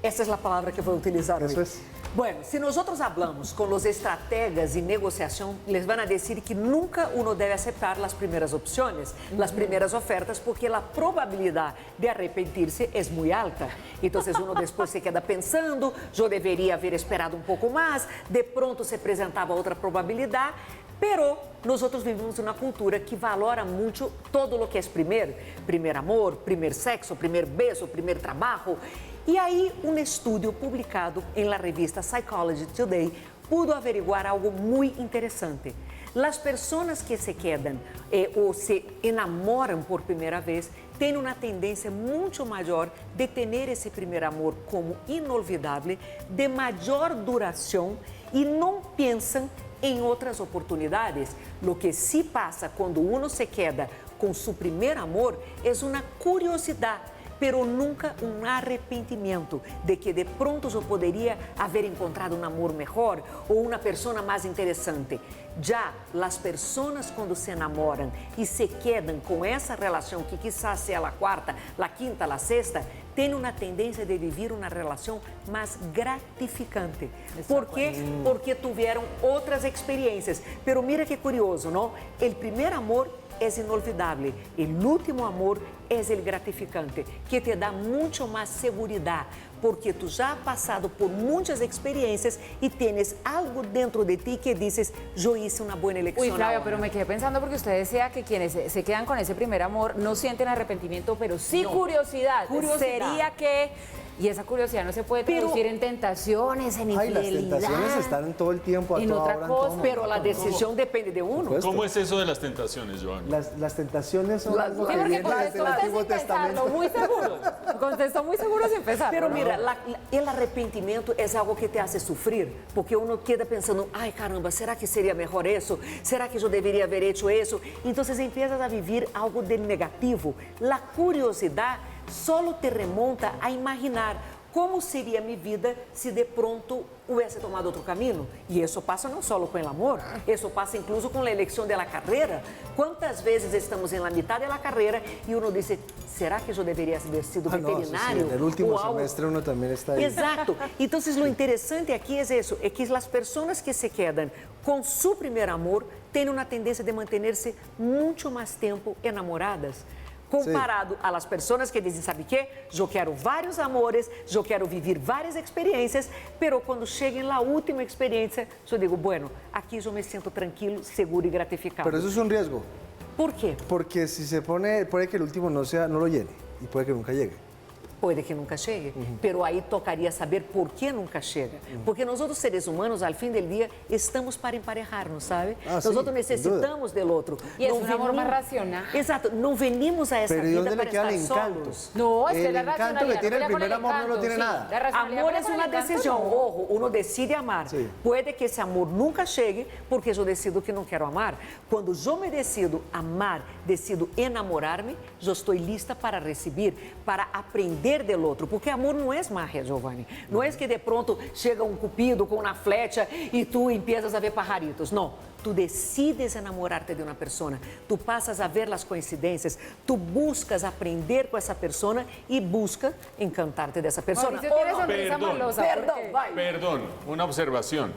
Essa é a palavra que vou utilizar hoje. Eso es. Bueno, se nosotros hablamos con los estrategas de negociación, les van a decir que nunca uno debe aceptar las primeras opciones, las primeras ofertas, porque la probabilidad de arrepentirse es muy alta. Entonces uno después se queda pensando, yo debería haber esperado un poco más, de pronto se presentaba otra probabilidad, pero nosotros vivimos una cultura que valora mucho todo lo que es primer amor, primer sexo, primer beso, primer trabajo. E aí, um estudo publicado em la revista Psychology Today pudo averiguar algo muito interessante. As pessoas que se quedam ou se enamoram por primeira vez têm uma tendência muito maior de ter esse primeiro amor como inolvidável, de maior duração e não pensam em outras oportunidades. Lo que se passa quando uno se queda com seu primeiro amor é uma curiosidade, pero nunca um arrependimento de que de pronto eu poderia haver encontrado um amor melhor ou uma pessoa mais interessante. Já as pessoas quando se enamoram e se quedam com essa relação que quizás seja a quarta, a quinta, a sexta, têm uma tendência de viver uma relação mais gratificante. ¿Por quê? Porque tiveram outras experiências. Pero mira que curioso, não? O primeiro amor es inolvidable. El último amor es el gratificante, que te da mucho más seguridad, porque tú ya has pasado por muchas experiencias y tienes algo dentro de ti que dices, yo hice una buena elección. Uy, Flavia, ahora. pero me quedé pensando porque usted decía que quienes se quedan con ese primer amor no sienten arrepentimiento, pero sí No. curiosidad. Curiosidad. Sería que... Y esa curiosidad no se puede traducir en tentaciones, en Ay, las infidelidad. tentaciones están todo el tiempo, a en toda otra hora, en cosa. todo momento. Pero la decisión depende de uno. ¿Cómo es eso de las tentaciones, Joan? Las tentaciones son algo que porque viene desde contestó el usted Antiguo sin pensarlo, Testamento. muy seguro. Contestó muy seguro sin pensar. Pero mira, el arrepentimiento es algo que te hace sufrir, porque uno queda pensando, ay caramba, ¿será que sería mejor eso? ¿Será que yo debería haber hecho eso? Entonces empiezas a vivir algo del negativo. La curiosidad solo te remonta a imaginar como seria mi vida se de pronto hubiese tomado outro caminho. E isso passa não só com o amor, isso passa incluso com a eleição da carreira. Quantas vezes estamos na metade da carreira e uno diz, será que eu deveria ter sido veterinário? En el último ou algo? semestre uno también está ahí. Exato. Então, lo interessante aqui é isso, é que as pessoas que se quedam com seu primeiro amor têm uma tendência de manter-se muito mais tempo enamoradas. Comparado a las pessoas que dizem, sabe o quê? Eu quero vários amores, eu quero viver várias experiências, pero quando cheguem na última experiência, eu digo, bueno, aqui eu me sinto tranquilo, seguro e gratificado. Pero eso es un riesgo. ¿Por qué? Porque si se pone, puede que el último no lo llene y puede que nunca llegue. Puede que nunca chegue, pero aí tocaria saber por que nunca chega. Porque nós outros seres humanos, ao fim do dia, estamos para emparejar-nos, sabe? Nós outros necessitamos do outro. Y es un amor más racional. Exato, não venimos a essa Pero ¿y vida dónde para le queda el estar encanto? solos. No, es que El la encanto que racionalidad tiene el pelea con primer amor no lo tiene sí. nada. La racionalidad Amor pelea é con uma el encanto, decisão. no. Ojo, uno decide amar. Puede que esse amor nunca chegue, porque eu decido que não quero amar. Quando eu me decido amar, decido enamorar-me, eu estou lista para receber, para aprender do outro. Porque amor não é mágica, Giovanni. Não é que de pronto chega um cupido com uma flecha e tu empiezas a ver pajaritos. Não. Tu decides enamorar-te de uma pessoa, tu passas a ver as coincidências, tu buscas aprender com essa pessoa e busca encantarte dessa pessoa. Mauricio tiene sonrisa malosa. Perdón, una observación.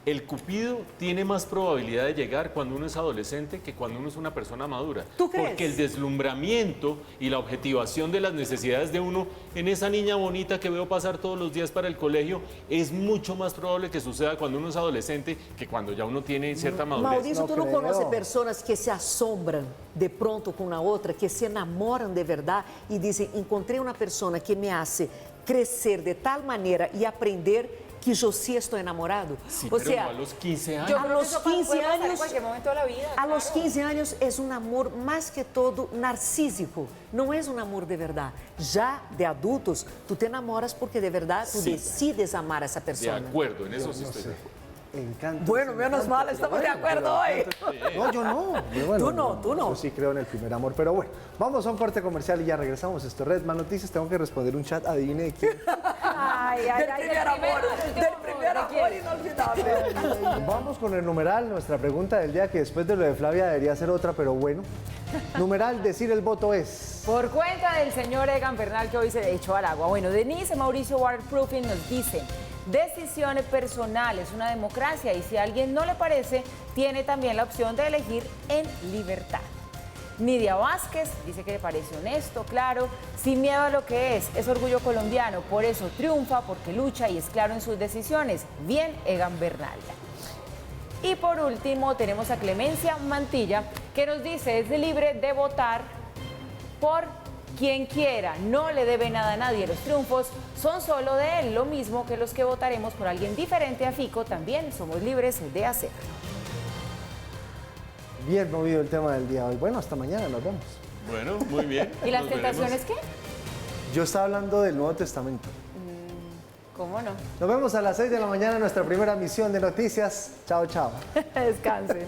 El cupido tiene más probabilidad de llegar cuando uno es adolescente que cuando uno es una persona madura. ¿Tú crees? Porque el deslumbramiento y la objetivación de las necesidades de uno en esa niña bonita que veo pasar todos los días para el colegio es mucho más probable que suceda cuando uno es adolescente que cuando ya uno tiene cierta madurez. Maurício, tu não conhece pessoas que se assombram de pronto com a outra, que se enamoram de verdade e dizem, encontrei uma pessoa que me hace crescer de tal maneira e aprender que yo sí estoy enamorado. Sí, o pero sea, no a los 15 años. Yo a creo que los eso 15 puede pasar en años, cualquier momento de la vida, a los claro. 15 años es un amor más que todo narcísico, no es un amor de verdad. Ya de adultos, tú te enamoras porque de verdad tú Sí. decides amar a esa De persona. acuerdo, en eso sí estoy de acuerdo. Encanto. Bueno, menos mal, estamos de acuerdo hoy. No, yo no. Bueno, Tú no. Yo sí creo en el primer amor. Pero bueno, vamos a un corte comercial y ya regresamos. Esto es Red Más Noticias. Tengo que responder un chat. Adivine de quién. Del primer amor inolvidable. Vamos con el numeral, nuestra pregunta del día, que después de lo de Flavia debería ser otra, pero bueno. Numeral, decir el voto es. Por cuenta del señor Egan Bernal, que hoy se echó al agua. Bueno, Denise Mauricio Waterproofing nos dice, decisión personal es una democracia y si a alguien no le parece, tiene también la opción de elegir en libertad. Nidia Vázquez dice que le parece honesto, claro, sin miedo a lo que es orgullo colombiano, por eso triunfa, porque lucha y es claro en sus decisiones. Bien, Egan Bernal. Y por último tenemos a Clemencia Mantilla, que nos dice, es libre de votar por quien quiera, no le debe nada a nadie, los triunfos son solo de él, lo mismo que los que votaremos por alguien diferente a Fico, también somos libres de hacerlo. Bien movido el tema del día de hoy. Bueno, hasta mañana, nos vemos. Bueno, muy bien. ¿Y las Nos tentaciones veremos. qué? Yo estaba hablando del Nuevo Testamento. ¿Cómo no? Nos vemos a las 6 de la mañana en nuestra primera emisión de noticias. Chao, chao. Descansen.